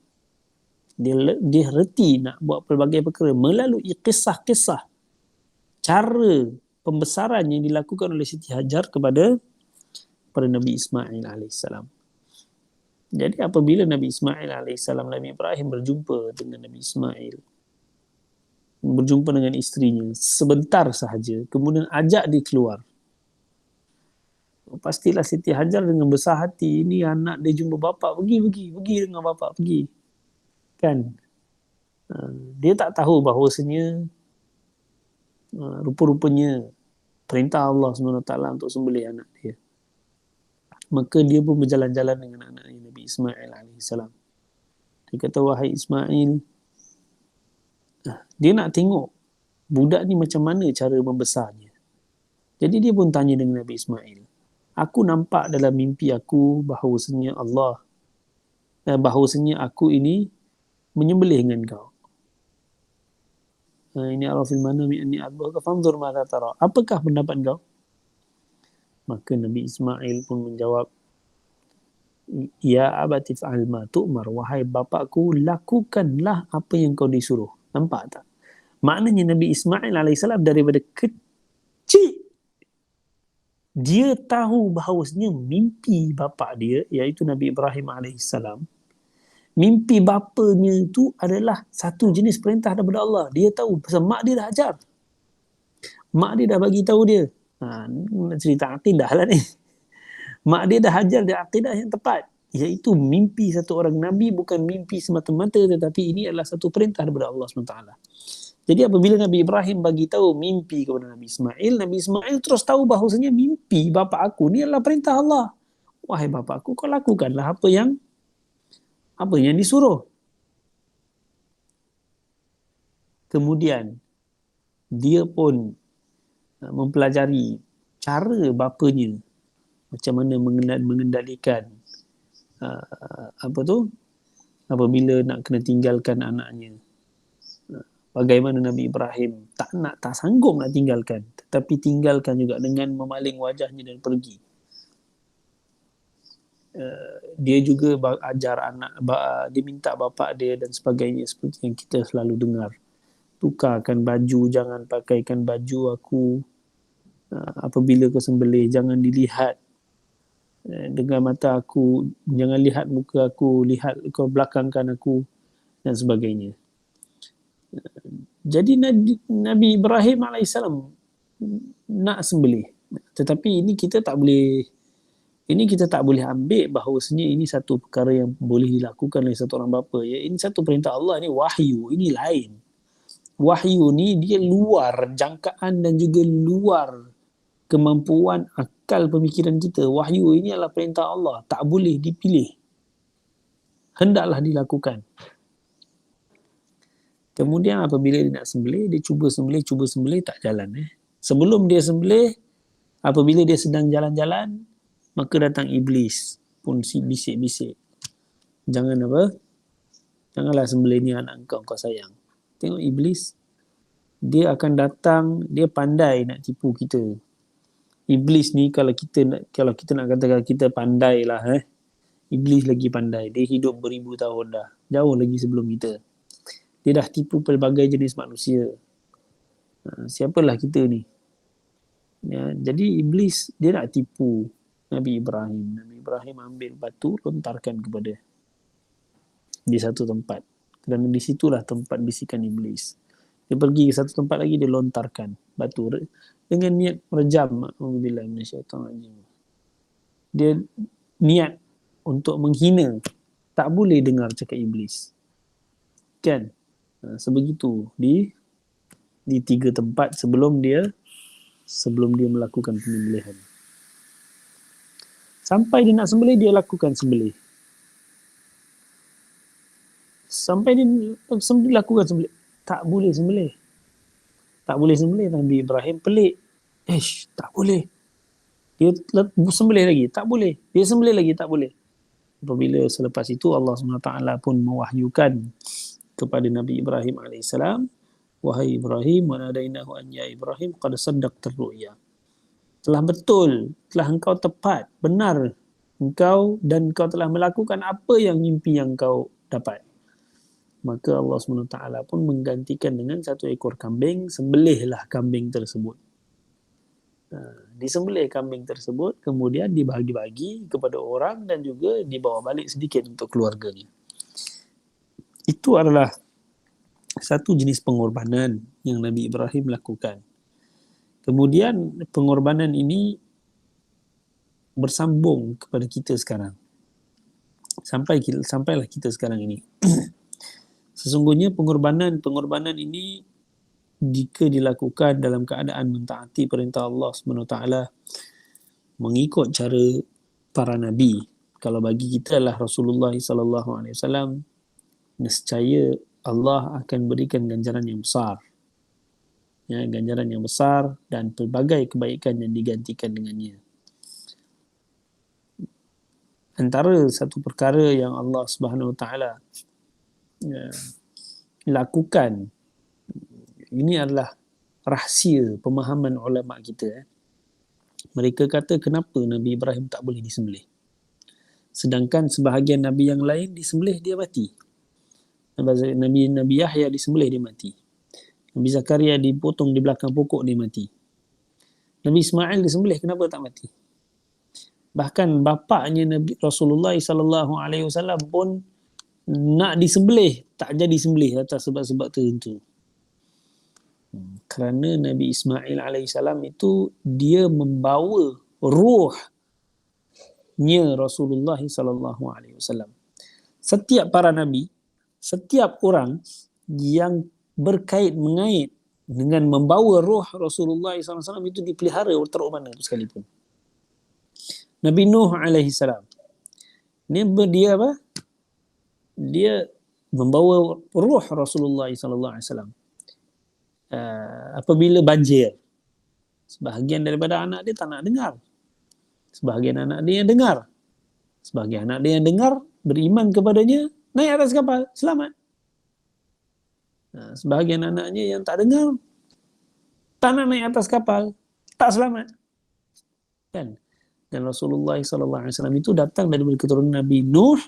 Dia reti nak buat pelbagai perkara melalui kisah-kisah, cara pembesaran yang dilakukan oleh Siti Hajar kepada Nabi Ismail AS. Jadi apabila Nabi Ismail AS, Nabi Ibrahim berjumpa dengan Nabi Ismail, berjumpa dengan isterinya sebentar sahaja, kemudian ajak dia keluar. Pastilah Siti Hajar dengan besar hati, ini anak dia jumpa bapa, pergi dengan bapa, pergi. Kan? Dia tak tahu bahawasanya rupa-rupanya perintah Allah SWT untuk sembelih anak dia. Maka dia pun berjalan-jalan dengan anak Nabi Ismail AS. Dia kata, wahai Ismail, dia nak tengok budak ni macam mana cara membesarnya. Jadi dia pun tanya dengan Nabi Ismail, aku nampak dalam mimpi aku bahawasanya bahawasanya aku ini menyembelih dengan kau. Ini arafil manami anni adbuka fanzur madza tara. Apakah pendapat kau? Maka Nabi Ismail pun menjawab, ya abati fa'al ma tu'mar, wahai bapakku, lakukanlah apa yang kau disuruh. Nampak tak? Maknanya Nabi Ismail AS daripada kecil dia tahu bahawasanya mimpi bapa dia, iaitu Nabi Ibrahim AS, mimpi bapanya itu adalah satu jenis perintah daripada Allah. Dia tahu pasal mak dia dah ajar. Mak dia dah bagi tahu dia. Nak cerita akidah lah ni. Mak dia dah ajar dia akidah yang tepat, iaitu mimpi satu orang Nabi bukan mimpi semata-mata, tetapi ini adalah satu perintah daripada Allah SWT. Jadi apabila Nabi Ibrahim bagi tahu mimpi kepada Nabi Ismail terus tahu bahawasanya mimpi bapa aku ni adalah perintah Allah. Wahai bapa aku, kau lakukanlah apa yang disuruh. Kemudian dia pun mempelajari cara bapanya macam mana mengendalikan apabila nak kena tinggalkan anaknya. Bagaimana Nabi Ibrahim tak sanggup nak tinggalkan, tetapi tinggalkan juga dengan memaling wajahnya dan pergi. Dia juga ajar anak, dia minta bapa dia dan sebagainya, seperti yang kita selalu dengar. Tukarkan baju, jangan pakaikan baju aku apabila kau sembelih, jangan dilihat dengan mata aku, jangan lihat muka aku, lihat kau belakangkan aku dan sebagainya. Jadi Nabi Ibrahim AS nak sembelih, tetapi ini kita tak boleh ambil bahawasanya ini satu perkara yang boleh dilakukan oleh satu orang bapa. Ya, ini satu perintah Allah, ini wahyu, ini lain. Wahyu ni dia luar jangkaan dan juga luar kemampuan akal pemikiran kita. Wahyu ini adalah perintah Allah, tak boleh dipilih, hendaklah dilakukan. Kemudian apabila dia nak sembelih, dia cuba sembelih tak jalan. Sebelum dia sembelih, apabila dia sedang jalan-jalan, maka datang iblis pun bisik-bisik. Janganlah sembelih ni anak kau sayang. Tengok iblis, dia akan datang, dia pandai nak tipu kita. Iblis ni kalau kita nak katakan kita pandai lah, Iblis lagi pandai. Dia hidup beribu tahun dah, jauh lagi sebelum kita. Dia dah tipu pelbagai jenis manusia. Siapalah kita ni? Ya, jadi iblis dia nak tipu Nabi Ibrahim. Nabi Ibrahim ambil batu, lontarkan kepada di satu tempat. Kerana di situlah tempat bisikan iblis. Dia pergi ke satu tempat lagi, dia lontarkan batu dengan niat merejam. Alhamdulillah minasyaitanir. Dia niat untuk menghina. Tak boleh dengar cakap iblis. Kan? Sebegitu di 3 tempat sebelum dia melakukan penyembelihan. Sampai dia nak sembelih, dia lakukan sembelih. Sampai dia lakukan sembelih, tak boleh sembelih. Nabi Ibrahim pelik. Tak boleh. Dia sembelih lagi, tak boleh. Dia sembelih lagi, tak boleh. Apabila selepas itu Allah SWT pun mewahyukan kepada Nabi Ibrahim AS, wahai Ibrahim, wa nadainahu an ya Ibrahim qad saddaqta ru'ya. Telah betul, telah engkau tepat, benar engkau dan engkau telah melakukan apa yang mimpi yang kau dapat. Maka Allah SWT pun menggantikan dengan 1 ekor kambing, sembelihlah kambing tersebut. Disembelih kambing tersebut, kemudian dibagi-bagi kepada orang dan juga dibawa balik sedikit untuk keluarganya. Itu adalah satu jenis pengorbanan yang Nabi Ibrahim lakukan. Kemudian pengorbanan ini bersambung kepada kita sekarang. Sampailah kita sekarang ini. Sesungguhnya pengorbanan ini jika dilakukan dalam keadaan mentaati perintah Allah SWT, mengikut cara para nabi. Kalau bagi kita adalah Rasulullah SAW, nescaya Allah akan berikan ganjaran yang besar. Ya, ganjaran yang besar dan pelbagai kebaikan yang digantikan dengannya. Antara satu perkara yang Allah Subhanahu Wa Taala lakukan, ini adalah rahsia pemahaman ulama kita. Mereka kata kenapa Nabi Ibrahim tak boleh disembelih, sedangkan sebahagian Nabi yang lain disembelih dia mati. Nabi Yahya disembelih dia mati. Nabi Zakaria dipotong di belakang pokok dia mati. Nabi Ismail disembelih, kenapa tak mati? Bahkan bapaknya Nabi Rasulullah SAW pun nak disembelih, tak jadi sembelih atas sebab-sebab tertentu. Kerana Nabi Ismail AS itu dia membawa ruhnya Rasulullah SAW. Setiap para nabi, setiap orang yang mengait dengan membawa roh Rasulullah SAW itu dipelihara teruk mana sekalipun. Nabi Nuh AS, dia apa? Dia membawa roh Rasulullah SAW. Apabila banjir, sebahagian daripada anak dia tak nak dengar, sebahagian anak dia yang dengar, sebahagian anak dia yang dengar beriman kepadanya, naik atas kapal, selamat. Sebahagian anaknya yang tak dengar, tak nak naik atas kapal, tak selamat. Kan? Dan Rasulullah SAW itu datang dari keturunan Nabi Nuh,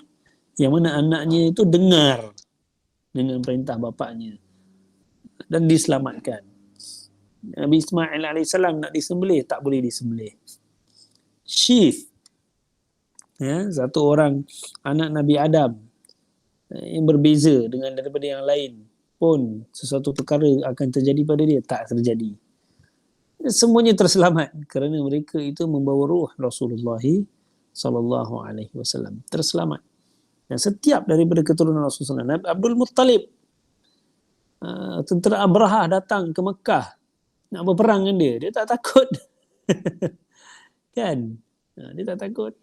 yang mana anaknya itu dengar dengan perintah bapaknya dan diselamatkan. Nabi Ismail AS nak disembelih, tak boleh disembelih. Syith, satu orang anak Nabi Adam yang berbeza dengan daripada yang lain pun, sesuatu perkara akan terjadi pada dia, tak terjadi. Semuanya terselamat kerana mereka itu membawa ruh Rasulullah SAW. Terselamat. Dan setiap daripada keturunan Rasulullah, Nabi Abdul Muttalib, tentera Abrahah datang ke Mekah nak berperang dengan dia tak takut. Kan? Dia tak takut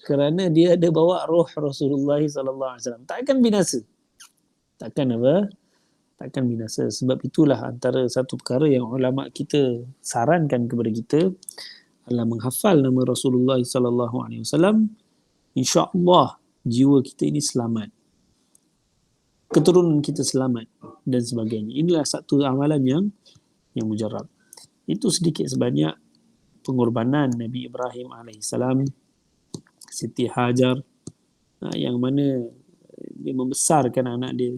kerana dia ada bawa roh Rasulullah SAW. Takkan binasa. Takkan apa? takkan binasa. Sebab itulah antara satu perkara yang ulama kita sarankan kepada kita adalah menghafal nama Rasulullah sallallahu alaihi wasallam. Insya-Allah jiwa kita ini selamat, keturunan kita selamat dan sebagainya. Inilah satu amalan yang mujarab. Itu sedikit sebanyak pengorbanan Nabi Ibrahim alaihissalam, Siti Hajar, yang mana dia membesarkan anak dia,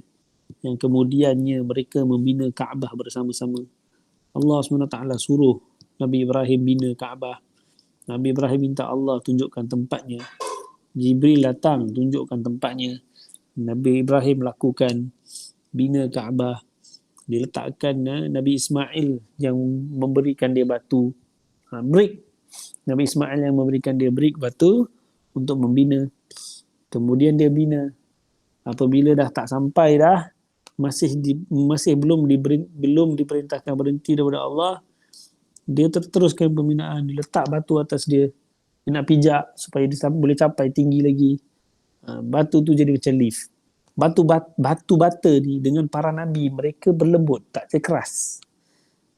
yang kemudiannya mereka membina Kaabah bersama-sama. Allah SWT suruh Nabi Ibrahim bina Kaabah. Nabi Ibrahim minta Allah tunjukkan tempatnya. Jibril datang tunjukkan tempatnya. Nabi Ibrahim lakukan bina Kaabah. Diletakkan Nabi Ismail yang memberikan dia batu, brick. Nabi Ismail yang memberikan dia brick, batu untuk membina. Kemudian dia bina. Apabila dah tak sampai dah, masih belum diperintahkan berhenti daripada Allah, dia teruskan pembinaan. Dia letak batu atas dia. Dia nak pijak supaya dia boleh capai tinggi lagi. Batu tu jadi macam lift. Batu bata ni dengan para nabi, mereka berlembut, tak keras.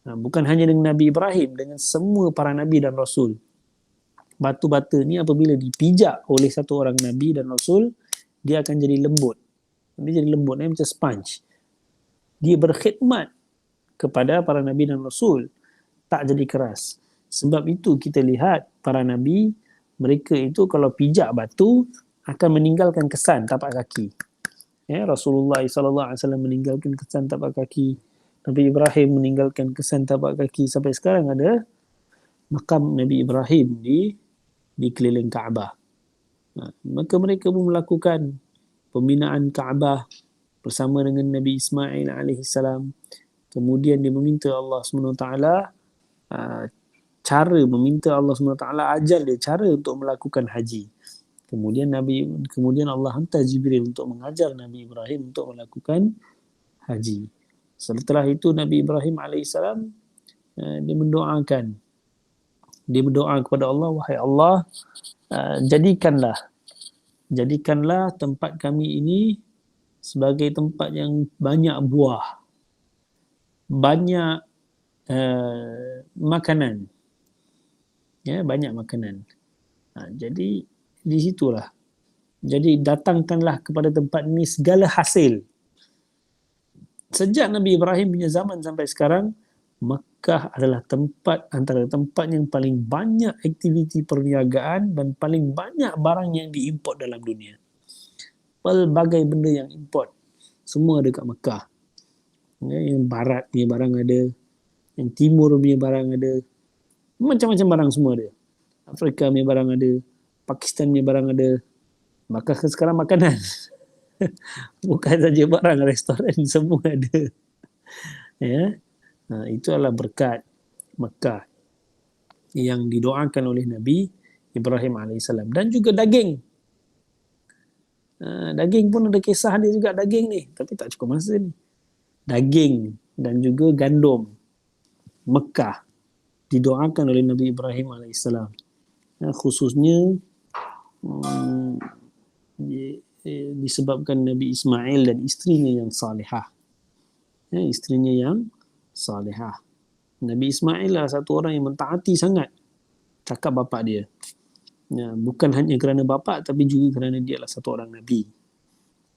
Bukan hanya dengan Nabi Ibrahim, dengan semua para nabi dan rasul. Batu bata ni apabila dipijak oleh satu orang nabi dan rasul, dia akan jadi lembut. Dia jadi lembut, macam sponge. Dia berkhidmat kepada para nabi dan rasul, tak jadi keras. Sebab itu kita lihat para nabi, mereka itu kalau pijak batu akan meninggalkan kesan tapak kaki. Rasulullah SAW meninggalkan kesan tapak kaki. Nabi Ibrahim meninggalkan kesan tapak kaki. Sampai sekarang ada makam Nabi Ibrahim di keliling Kaabah. Maka mereka pun melakukan pembinaan Kaabah bersama dengan Nabi Ismail alaihissalam. Kemudian dia meminta Allah SWT, meminta Allah SWT ajar dia cara untuk melakukan haji. Kemudian Allah hantar Jibril untuk mengajar Nabi Ibrahim untuk melakukan haji. Setelah itu Nabi Ibrahim alaihissalam dia berdoa kepada Allah, wahai Allah, jadikanlah tempat kami ini sebagai tempat yang banyak buah, banyak makanan, banyak makanan. Jadi di situlah. Jadi datangkanlah kepada tempat ini segala hasil. Sejak Nabi Ibrahim punya zaman sampai sekarang, Mekah adalah antara tempat yang paling banyak aktiviti perniagaan dan paling banyak barang yang diimport dalam dunia. Pelbagai benda yang import, semua dekat Mekah. Yang barat punya barang ada, yang timur punya barang ada, macam-macam barang semua ada. Afrika punya barang ada, Pakistan punya barang ada. Maka sekarang makanan. Bukan saja barang, restoran semua ada. Itu adalah berkat Mekah yang didoakan oleh Nabi Ibrahim AS. Dan juga daging. Daging pun ada kisah dia juga, daging ni. Tapi tak cukup masa ni. Daging dan juga gandum Mekah didoakan oleh Nabi Ibrahim AS. Khususnya disebabkan Nabi Ismail dan isterinya yang salihah. Isterinya yang salihah. Nabi Ismail lah satu orang yang mentaati sangat cakap bapa dia. Bukan hanya kerana bapa, tapi juga kerana dia adalah satu orang Nabi.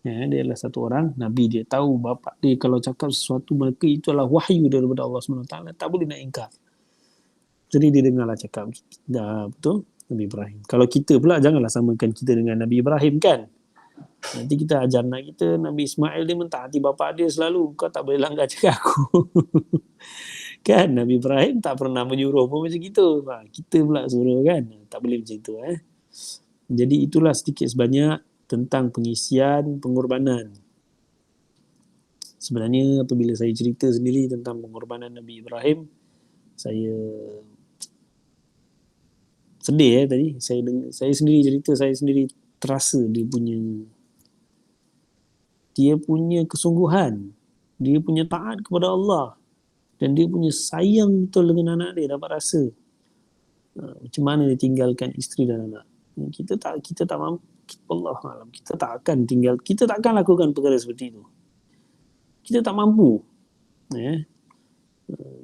Dia adalah satu orang Nabi. Dia tahu bapa dia kalau cakap sesuatu, maka itu adalah wahyu daripada Allah SWT. Tak boleh nak ingkar. Jadi dia dengarlah cakap. Betul? Nabi Ibrahim. Kalau kita pula, janganlah samakan kita dengan Nabi Ibrahim kan. Nanti kita ajar anak kita, Nabi Ismail dia mentaati bapa dia selalu. Kau tak boleh langgar cakap aku. Kan Nabi Ibrahim tak pernah menyuruh pun macam gitu. Kita pula suruh kan. Tak boleh macam itu. Jadi itulah sedikit sebanyak tentang pengisian pengorbanan. Sebenarnya apabila saya cerita sendiri tentang pengorbanan Nabi Ibrahim, saya sedih tadi. Saya sendiri cerita, saya sendiri terasa dia punya kesungguhan, dia punya taat kepada Allah, dan dia punya sayang betul dengan anak dia. Dapat rasa macam mana dia tinggalkan isteri dan anak. Kita tak mampu. Allah alam, kita tak akan lakukan perkara seperti itu. kita tak mampu.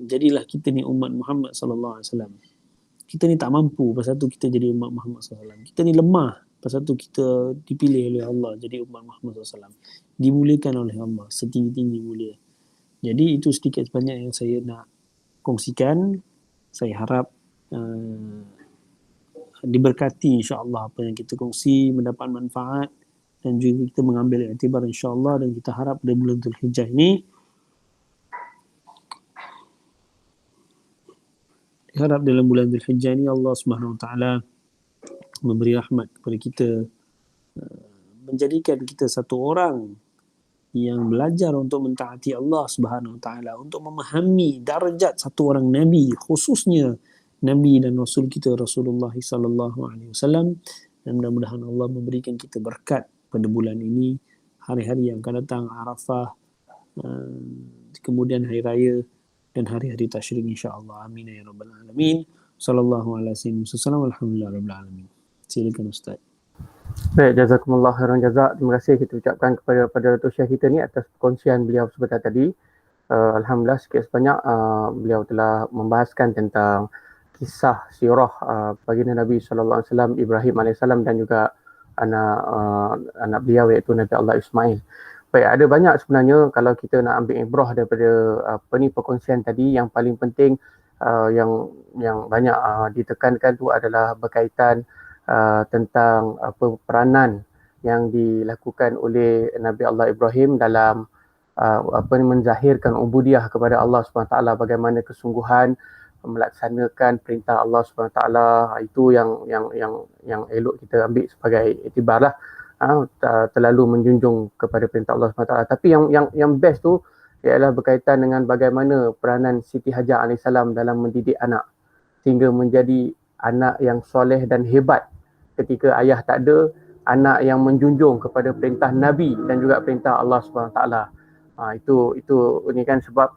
Jadilah kita ni umat Muhammad sallallahu alaihi wasallam. Kita ni tak mampu, pasal tu kita jadi umat Muhammad sallallahu alaihi wasallam. Kita ni lemah, pasal tu kita dipilih oleh Allah jadi umat Muhammad sallallahu alaihi wasallam. Dimuliakan oleh Allah setinggi-tinggi mulia. Jadi itu sedikit sebanyak yang saya nak kongsikan. Saya harap diberkati insya-Allah apa yang kita kongsi, mendapat manfaat dan juga kita mengambil iktibar insya-Allah, dan kita harap pada bulan Zulhijjah ini diharap dalam bulan Zulhijjah ini Allah Subhanahu Wa Taala memberi rahmat kepada kita, menjadikan kita satu orang yang belajar untuk mentaati Allah Subhanahu Wa Taala, untuk memahami darjat satu orang nabi, khususnya nabi dan rasul kita Rasulullah sallallahu alaihi wasallam. Dan mudah-mudahan Allah memberikan kita berkat pada bulan ini, hari-hari yang akan datang, Arafah, kemudian hari raya dan hari-hari tasyrik insya-Allah. Amin ya rabbal alamin. Sallallahu alaihi wasallam. Alhamdulillah rabbil alamin. Silakan Ustaz. Baik, jazakumullah khairan jazak. Terima kasih kita ucapkan kepada Datuk Syekh kita ni atas perkongsian beliau sebentar tadi. Alhamdulillah sikit sebanyak beliau telah membahaskan tentang kisah sirah baginda Nabi sallallahu alaihi wasallam, Ibrahim alaihissalam, dan juga anak beliau iaitu Nabi Allah Ismail. Baik, ada banyak sebenarnya kalau kita nak ambil ibrah daripada perkongsian tadi. Yang paling penting yang banyak ditekankan tu adalah berkaitan tentang peranan yang dilakukan oleh Nabi Allah Ibrahim dalam menzahirkan ubudiyah kepada Allah SWT, bagaimana kesungguhan melaksanakan perintah Allah SWT. Itu yang elok kita ambil sebagai iktibar lah. Terlalu menjunjung kepada perintah Allah SWT. Tapi yang best tu ialah berkaitan dengan bagaimana peranan Siti Hajar AS dalam mendidik anak sehingga menjadi anak yang soleh dan hebat ketika ayah tak ada, anak yang menjunjung kepada perintah Nabi dan juga perintah Allah SWT. Itu ini kan sebab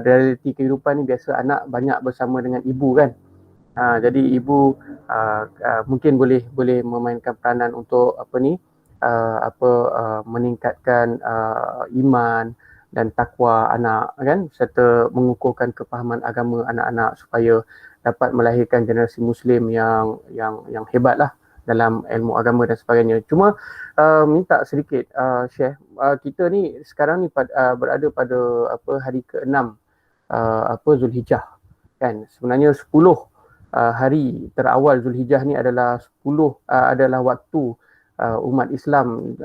realiti kehidupan ni biasa anak banyak bersama dengan ibu kan. Jadi ibu mungkin boleh memainkan peranan untuk meningkatkan iman dan takwa anak kan, serta mengukuhkan kefahaman agama anak-anak supaya dapat melahirkan generasi muslim yang hebat lah dalam ilmu agama dan sebagainya. Cuma minta sedikit Syekh, kita ni sekarang ni berada pada hari ke-6 Zulhijjah kan. Sebenarnya 10 hari terawal Zulhijjah ni adalah 10 adalah waktu umat Islam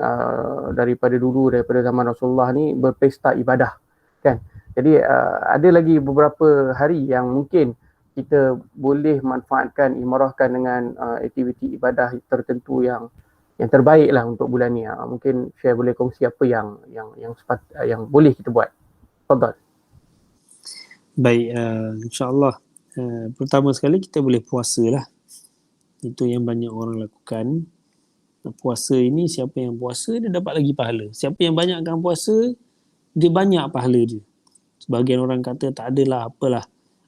daripada zaman Rasulullah ni berpesta ibadah kan. Jadi ada lagi beberapa hari yang mungkin kita boleh manfaatkan, imarahkan dengan aktiviti ibadah tertentu yang terbaik lah untuk bulan ni. Mungkin Syekh boleh kongsi apa yang boleh kita buat. Fadhal. Baik, insya-Allah. Pertama sekali kita boleh puasa lah. Itu yang banyak orang lakukan. Puasa ini, siapa yang puasa dia dapat lagi pahala. Siapa yang banyakkan puasa, dia banyak pahala dia. Sebagian orang kata tak adalah, apalah.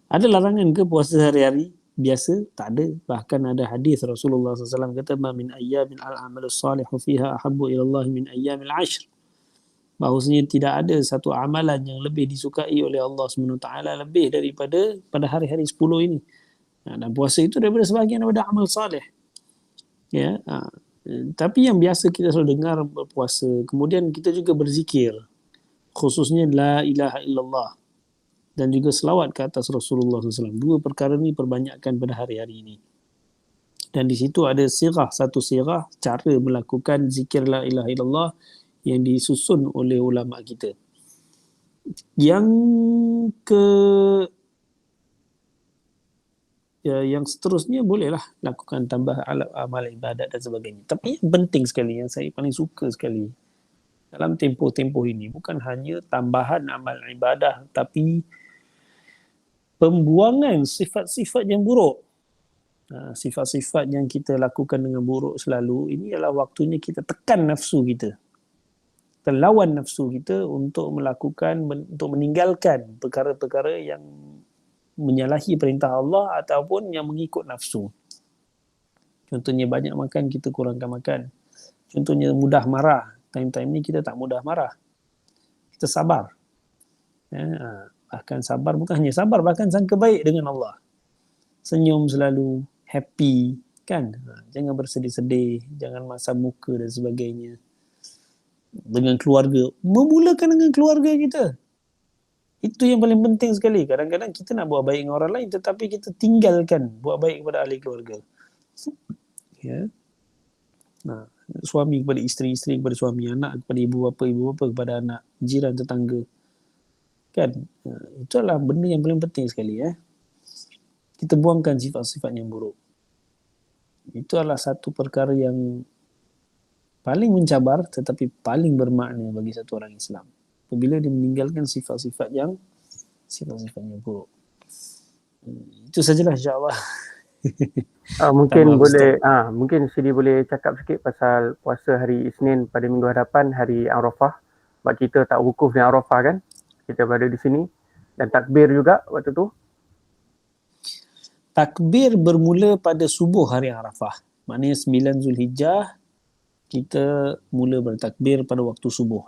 Ada larangan ke puasa hari-hari biasa? Tak ada. Bahkan ada hadis Rasulullah SAW kata, "Ma min ayyamin al-amalu salihu fiha ahabbu ila Allah min ayyamil ashr." Bahawasanya tidak ada satu amalan yang lebih disukai oleh Allah SWT lebih daripada pada hari-hari 10 ini. Dan puasa itu daripada sebahagian daripada amal salih. Ya. Tapi yang biasa kita selalu dengar berpuasa, kemudian kita juga berzikir, khususnya la ilaha illallah dan juga selawat ke atas Rasulullah SAW. Dua perkara ni perbanyakkan pada hari-hari ini. Dan di situ ada satu sirah cara melakukan zikir la ilaha illallah yang disusun oleh ulama kita. Yang seterusnya bolehlah lakukan tambah amal ibadat dan sebagainya. Tapi yang penting sekali, yang saya paling suka sekali dalam tempoh-tempoh ini, bukan hanya tambahan amal ibadah, tapi pembuangan sifat-sifat yang buruk. Sifat-sifat yang kita lakukan dengan buruk selalu, ini adalah waktunya kita tekan nafsu kita. Kita lawan nafsu kita untuk meninggalkan perkara-perkara yang menyalahi perintah Allah ataupun yang mengikut nafsu. Contohnya banyak makan, kita kurangkan makan. Contohnya mudah marah. Time-time ni kita tak mudah marah. Kita sabar. Bahkan sabar, bukan hanya sabar, bahkan sangka baik dengan Allah. Senyum selalu, happy, kan? Jangan bersedih-sedih, jangan masam muka dan sebagainya. Dengan keluarga, memulakan dengan keluarga kita. Itu yang paling penting sekali. Kadang-kadang kita nak buat baik dengan orang lain, tetapi kita tinggalkan buat baik kepada ahli keluarga. Ya. Suami kepada isteri, isteri kepada suami, anak kepada ibu bapa kepada anak, jiran, tetangga. Kan? Itu adalah benda yang paling penting sekali. Kita buangkan sifat-sifat yang buruk. Itu adalah satu perkara yang paling mencabar tetapi paling bermakna bagi satu orang Islam. Apabila dia meninggalkan sifat-sifat yang buruk. Itu sajalah, insya-Allah. Mungkin boleh mungkin Sidi boleh cakap sikit pasal puasa hari Isnin pada minggu hadapan, hari Arafah. Sebab kita tak wukuf di Arafah kan? Kita berada di sini dan takbir juga waktu tu. Takbir bermula pada subuh hari Arafah. Maknanya 9 Zulhijjah kita mula bertakbir pada waktu subuh.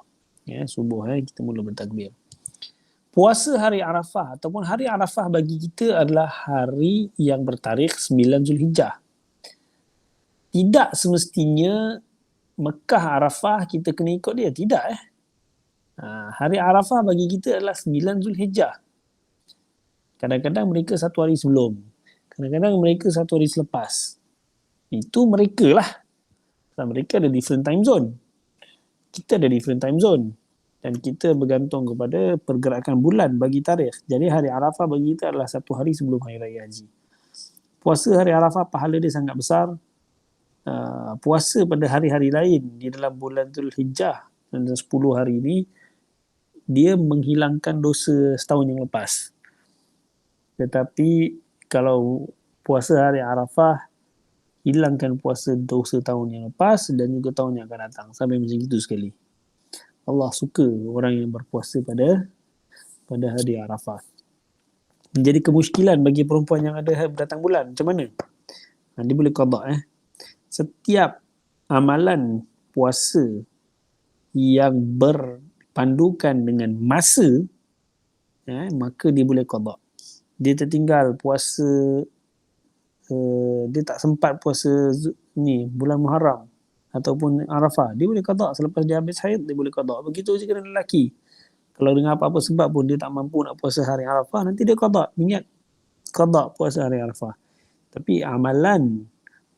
Subuh kita mula bertakbir. Puasa hari Arafah ataupun hari Arafah bagi kita adalah hari yang bertarikh 9 Zulhijjah. Tidak semestinya Mekah Arafah kita kena ikut dia. Tidak. Hari Arafah bagi kita adalah 9 Zulhijjah. Kadang-kadang mereka satu hari sebelum. Kadang-kadang mereka satu hari selepas. Itu mereka lah. Mereka ada different time zone. Kita ada different time zone. Dan kita bergantung kepada pergerakan bulan bagi tarikh. Jadi hari Arafah bagi kita adalah satu hari sebelum Hari Raya Haji. Puasa hari Arafah pahala dia sangat besar. Puasa pada hari-hari lain di dalam bulan Zulhijjah dan 10 hari ini, dia menghilangkan dosa setahun yang lepas. Tetapi kalau puasa hari Arafah, hilangkan puasa dosa tahun yang lepas dan juga tahun yang akan datang. Sampai macam itu sekali. Allah suka orang yang berpuasa pada hari Arafah. Menjadi kemusykilan bagi perempuan yang ada datang bulan. Macam mana? Dia boleh qada. Setiap amalan puasa yang berpandukan dengan masa, maka dia boleh qada. Dia tertinggal puasa, dia tak sempat puasa bulan Muharram ataupun Arafah, dia boleh qada. Selepas dia habis haid, dia boleh qada. Begitu juga dengan lelaki. Kalau dengan apa-apa sebab pun dia tak mampu nak puasa hari Arafah, nanti dia qada. Ingat, qada puasa hari Arafah. Tapi amalan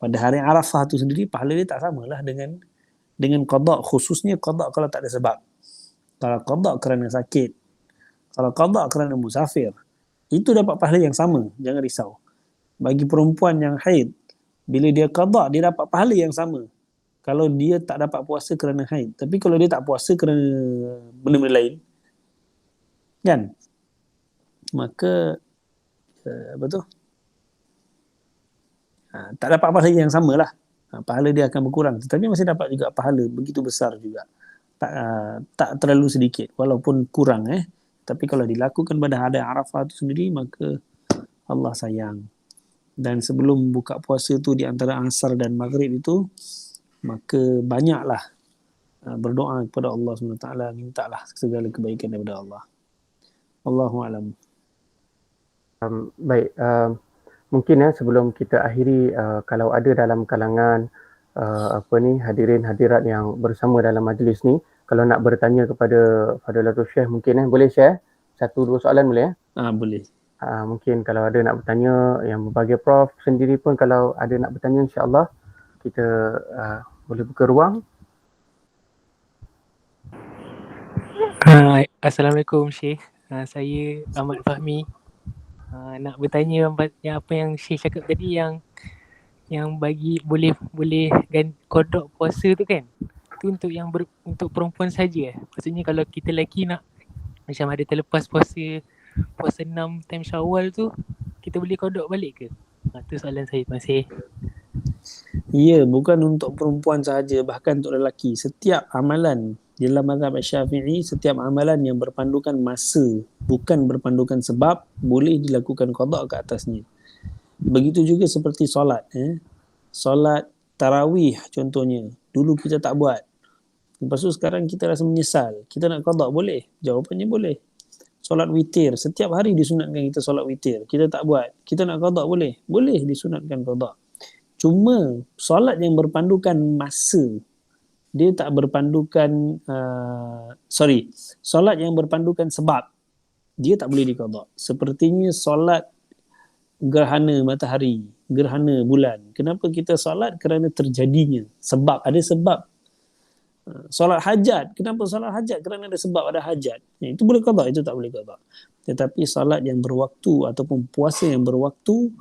pada hari Arafah tu sendiri, pahala dia tak samalah dengan qada, khususnya qada kalau tak ada sebab. Kalau qada kerana sakit, kalau qada kerana musafir, itu dapat pahala yang sama. Jangan risau. Bagi perempuan yang haid, bila dia qada, dia dapat pahala yang sama kalau dia tak dapat puasa kerana haid. Tapi kalau dia tak puasa kerana benda-benda lain, kan, maka tak dapat pahala yang sama lah. Pahala dia akan berkurang, tetapi masih dapat juga pahala begitu besar juga. Tak terlalu sedikit walaupun kurang. Tapi kalau dilakukan pada hari Arafah itu sendiri, maka Allah sayang. Dan sebelum buka puasa tu, di antara asar dan maghrib itu, maka banyaklah berdoa kepada Allah SWT, mintalah segala kebaikan daripada Allah. Allahu'alam. Baik, mungkin sebelum kita akhiri, kalau ada dalam kalangan hadirin hadirat yang bersama dalam majlis ni, kalau nak bertanya kepada Fadilatul Syekh, mungkin boleh share 1-2 soalan boleh? Boleh. Mungkin kalau ada nak bertanya, yang berbagai Prof sendiri pun kalau ada nak bertanya, insya-Allah kita boleh buka ruang. Assalamualaikum Syekh. Saya Ahmad Fahmi. Nak bertanya apa yang Syekh cakap tadi, yang bagi boleh kodok puasa tu kan. Tu untuk untuk perempuan saja. Maksudnya kalau kita lelaki nak macam ada terlepas puasa 6 time Syawal tu, kita boleh kodok balik ke? Tu soalan saya. Terima kasih. Ya, bukan untuk perempuan sahaja, bahkan untuk lelaki. Setiap amalan dalam mazhab Syafi'i, setiap amalan yang berpandukan masa, bukan berpandukan sebab, boleh dilakukan qada ke atasnya. Begitu juga seperti solat. Solat tarawih contohnya, dulu kita tak buat. Lepas tu sekarang kita rasa menyesal, kita nak qada, boleh? Jawapannya boleh. solat witir. Setiap hari disunatkan kita solat witir. Kita tak buat. Kita nak qada boleh? Boleh disunatkan qada. Cuma solat yang berpandukan masa, dia tak berpandukan solat yang berpandukan sebab, dia tak boleh diqada. Sepertinya solat gerhana matahari, gerhana bulan. Kenapa kita solat? Kerana terjadinya sebab, ada sebab. Solat hajat, kenapa solat hajat? Kerana ada sebab, ada hajat. Itu boleh qada, itu tak boleh qada. Tetapi solat yang berwaktu ataupun puasa yang berwaktu,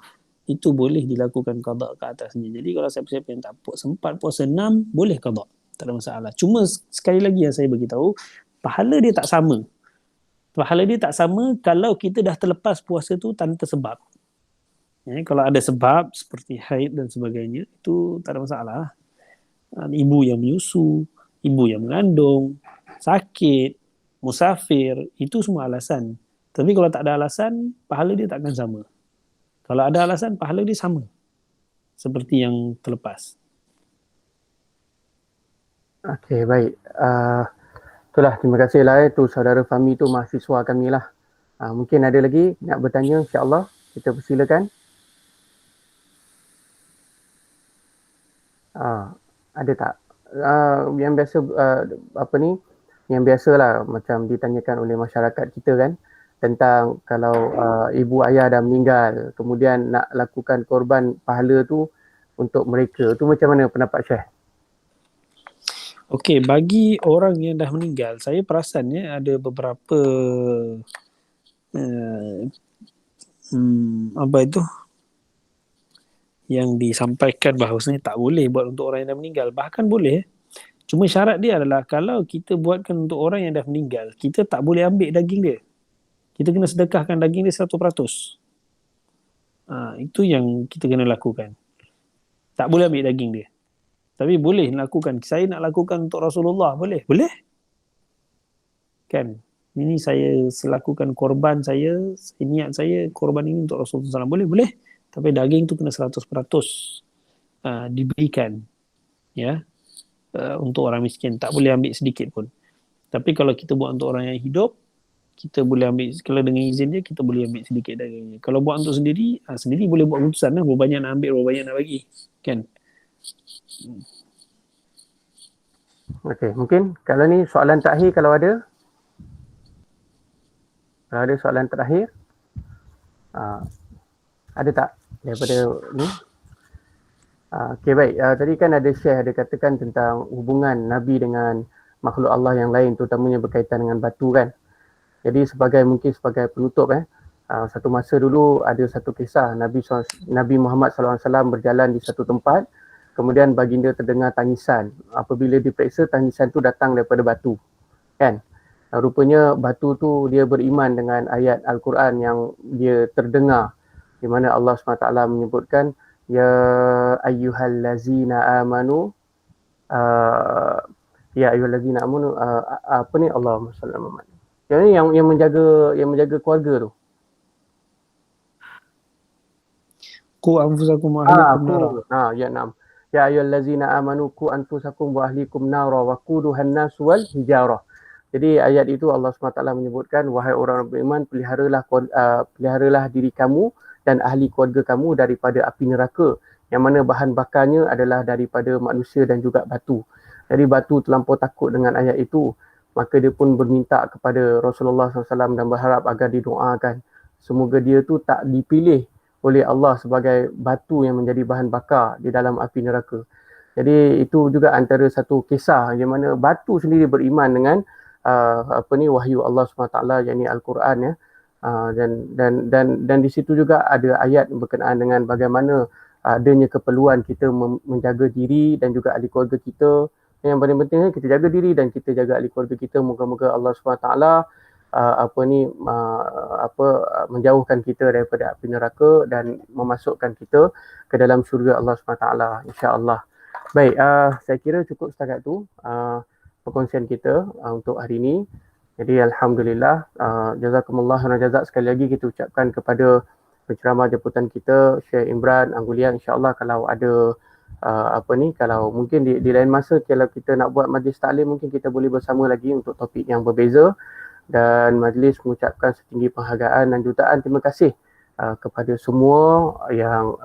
itu boleh dilakukan qada ke atasnya. Jadi kalau siapa-siapa yang tak sempat puasa 6, boleh qada, tak ada masalah. Cuma sekali lagi yang saya beritahu, pahala dia tak sama. Pahala dia tak sama kalau kita dah terlepas puasa tu tanpa sebab. Kalau ada sebab seperti haid dan sebagainya, itu tak ada masalah. Ibu yang menyusu, ibu yang mengandung, sakit, musafir, itu semua alasan. Tapi kalau tak ada alasan, pahala dia takkan sama. Kalau ada alasan, pahala dia sama. Seperti yang terlepas. Okey, baik. Itulah, terima kasih lah tu saudara Fahmi tu, mahasiswa kami lah. Mungkin ada lagi nak bertanya, insya-Allah kita persilakan. Ada tak? Yang biasa yang biasalah macam ditanyakan oleh masyarakat kita kan, tentang kalau ibu ayah dah meninggal, kemudian nak lakukan korban pahala tu untuk mereka. Tu macam mana pendapat Syekh? Okey, bagi orang yang dah meninggal, saya perasannya ada beberapa yang disampaikan bahawasanya tak boleh buat untuk orang yang dah meninggal. Bahkan boleh. Cuma syarat dia adalah kalau kita buatkan untuk orang yang dah meninggal, kita tak boleh ambil daging dia. Kita kena sedekahkan daging dia 100%. Itu yang kita kena lakukan. Tak boleh ambil daging dia. Tapi boleh lakukan. Saya nak lakukan untuk Rasulullah. Boleh? Boleh. Kan? Ini saya selakukan korban saya, niat saya korban ini untuk Rasulullah SAW. Boleh? Boleh. Tapi daging tu kena 100% diberikan. Ya. Untuk orang miskin. Tak boleh ambil sedikit pun. Tapi kalau kita buat untuk orang yang hidup, kita boleh ambil, kalau dengan izin dia, kita boleh ambil sedikit dagingnya. Kalau buat untuk sendiri, sendiri boleh buat keputusan lah. Berapa banyak nak ambil, berapa banyak nak bagi. Kan? Okey, mungkin kalau ni soalan terakhir kalau ada. Kalau ada soalan terakhir. Ada tak daripada ni? Okey, baik. Tadi kan ada share, ada katakan tentang hubungan Nabi dengan makhluk Allah yang lain, terutamanya berkaitan dengan batu kan. Jadi mungkin sebagai penutup satu masa dulu ada satu kisah Nabi Muhammad SAW berjalan di satu tempat, kemudian baginda terdengar tangisan. Apabila diperiksa, tangisan tu datang daripada batu. Kan? Rupanya batu tu dia beriman dengan ayat Al-Quran yang dia terdengar, di mana Allah SWT menyebutkan, ya ayyuhallazina amanu Allahumma salli ala Muhammad. Yang menjaga keluarga tu. Qu anfusakum wa ahlikum nara. Ya na'am. Ya ayyuhallazina amanu qu anfusakum wa ahlikum nara wa quduhan nas wal hijarah. Jadi ayat itu Allah SWT menyebutkan, wahai orang beriman, peliharalah diri kamu dan ahli keluarga kamu daripada api neraka, yang mana bahan bakarnya adalah daripada manusia dan juga batu. Jadi batu terlampau takut dengan ayat itu, maka dia pun berminta kepada Rasulullah SAW dan berharap agar didoakan semoga dia tu tak dipilih oleh Allah sebagai batu yang menjadi bahan bakar di dalam api neraka. Jadi itu juga antara satu kisah yang mana batu sendiri beriman dengan wahyu Allah SWT, yakni Al-Quran ya. Dan di situ juga ada ayat berkenaan dengan bagaimana adanya keperluan kita menjaga diri dan juga ahli keluarga kita. Yang paling penting kita jaga diri dan kita jaga ahli keluarga kita. Moga-moga Allah SWT menjauhkan kita daripada api neraka dan memasukkan kita ke dalam syurga Allah SWT, insya-Allah. Baik, saya kira cukup setakat tu perkongsian kita untuk hari ini. Jadi alhamdulillah, jazakumullah khairan jazak. Sekali lagi kita ucapkan kepada penceramah jemputan kita Syekh Imran Anggulia. InsyaAllah kalau ada kalau mungkin di lain masa, kalau kita nak buat majlis taklim, mungkin kita boleh bersama lagi untuk topik yang berbeza. dan majlis mengucapkan setinggi penghargaan dan jutaan terima kasih kepada semua yang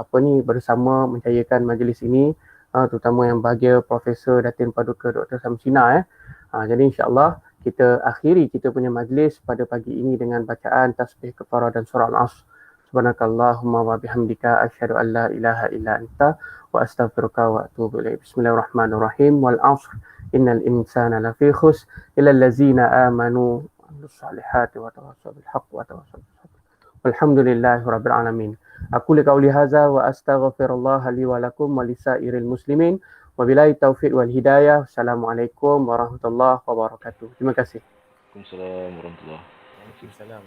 bersama menjayakan majlis ini, terutama yang bahagia Profesor Datin Paduka Dr. Samsina. Jadi insya-Allah kita akhiri kita punya majlis pada pagi ini dengan bacaan tasbih kafarah dan surah Al-Asr. Subhanakallahumma wa bihamdika asyhadu an la ilaha illa anta wa astaghfiruka wa atubu ilaik. Bismillahirrahmanirrahim. Wal 'ashr innal insana lafi khusr illa allazina amanu wa 'amilus salihati wa tawassaw bil haqq wa tawassaw bis sabr. Walhamdulillahirabbil alamin. Aku qauli hadza wa astaghfirullah li wa lakum wa lisairil muslimin. Wabillahi taufiq wal hidayah. Assalamualaikum warahmatullahi wabarakatuh. Terima kasih. Waalaikumsalam warahmatullahi. Waalaikumsalam.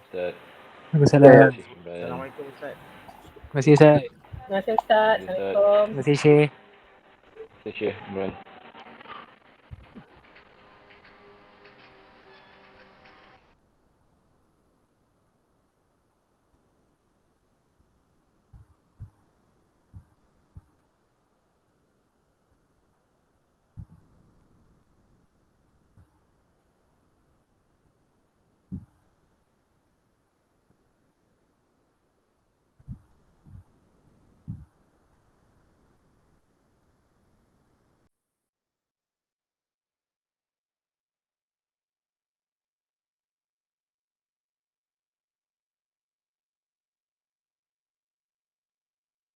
Ustaz. Waalaikumsalam. Assalamualaikum Ustaz. Terima kasih Ustaz. Terima kasih Ustaz. Assalamualaikum. Terima kasih Syekh. Syekh Imran.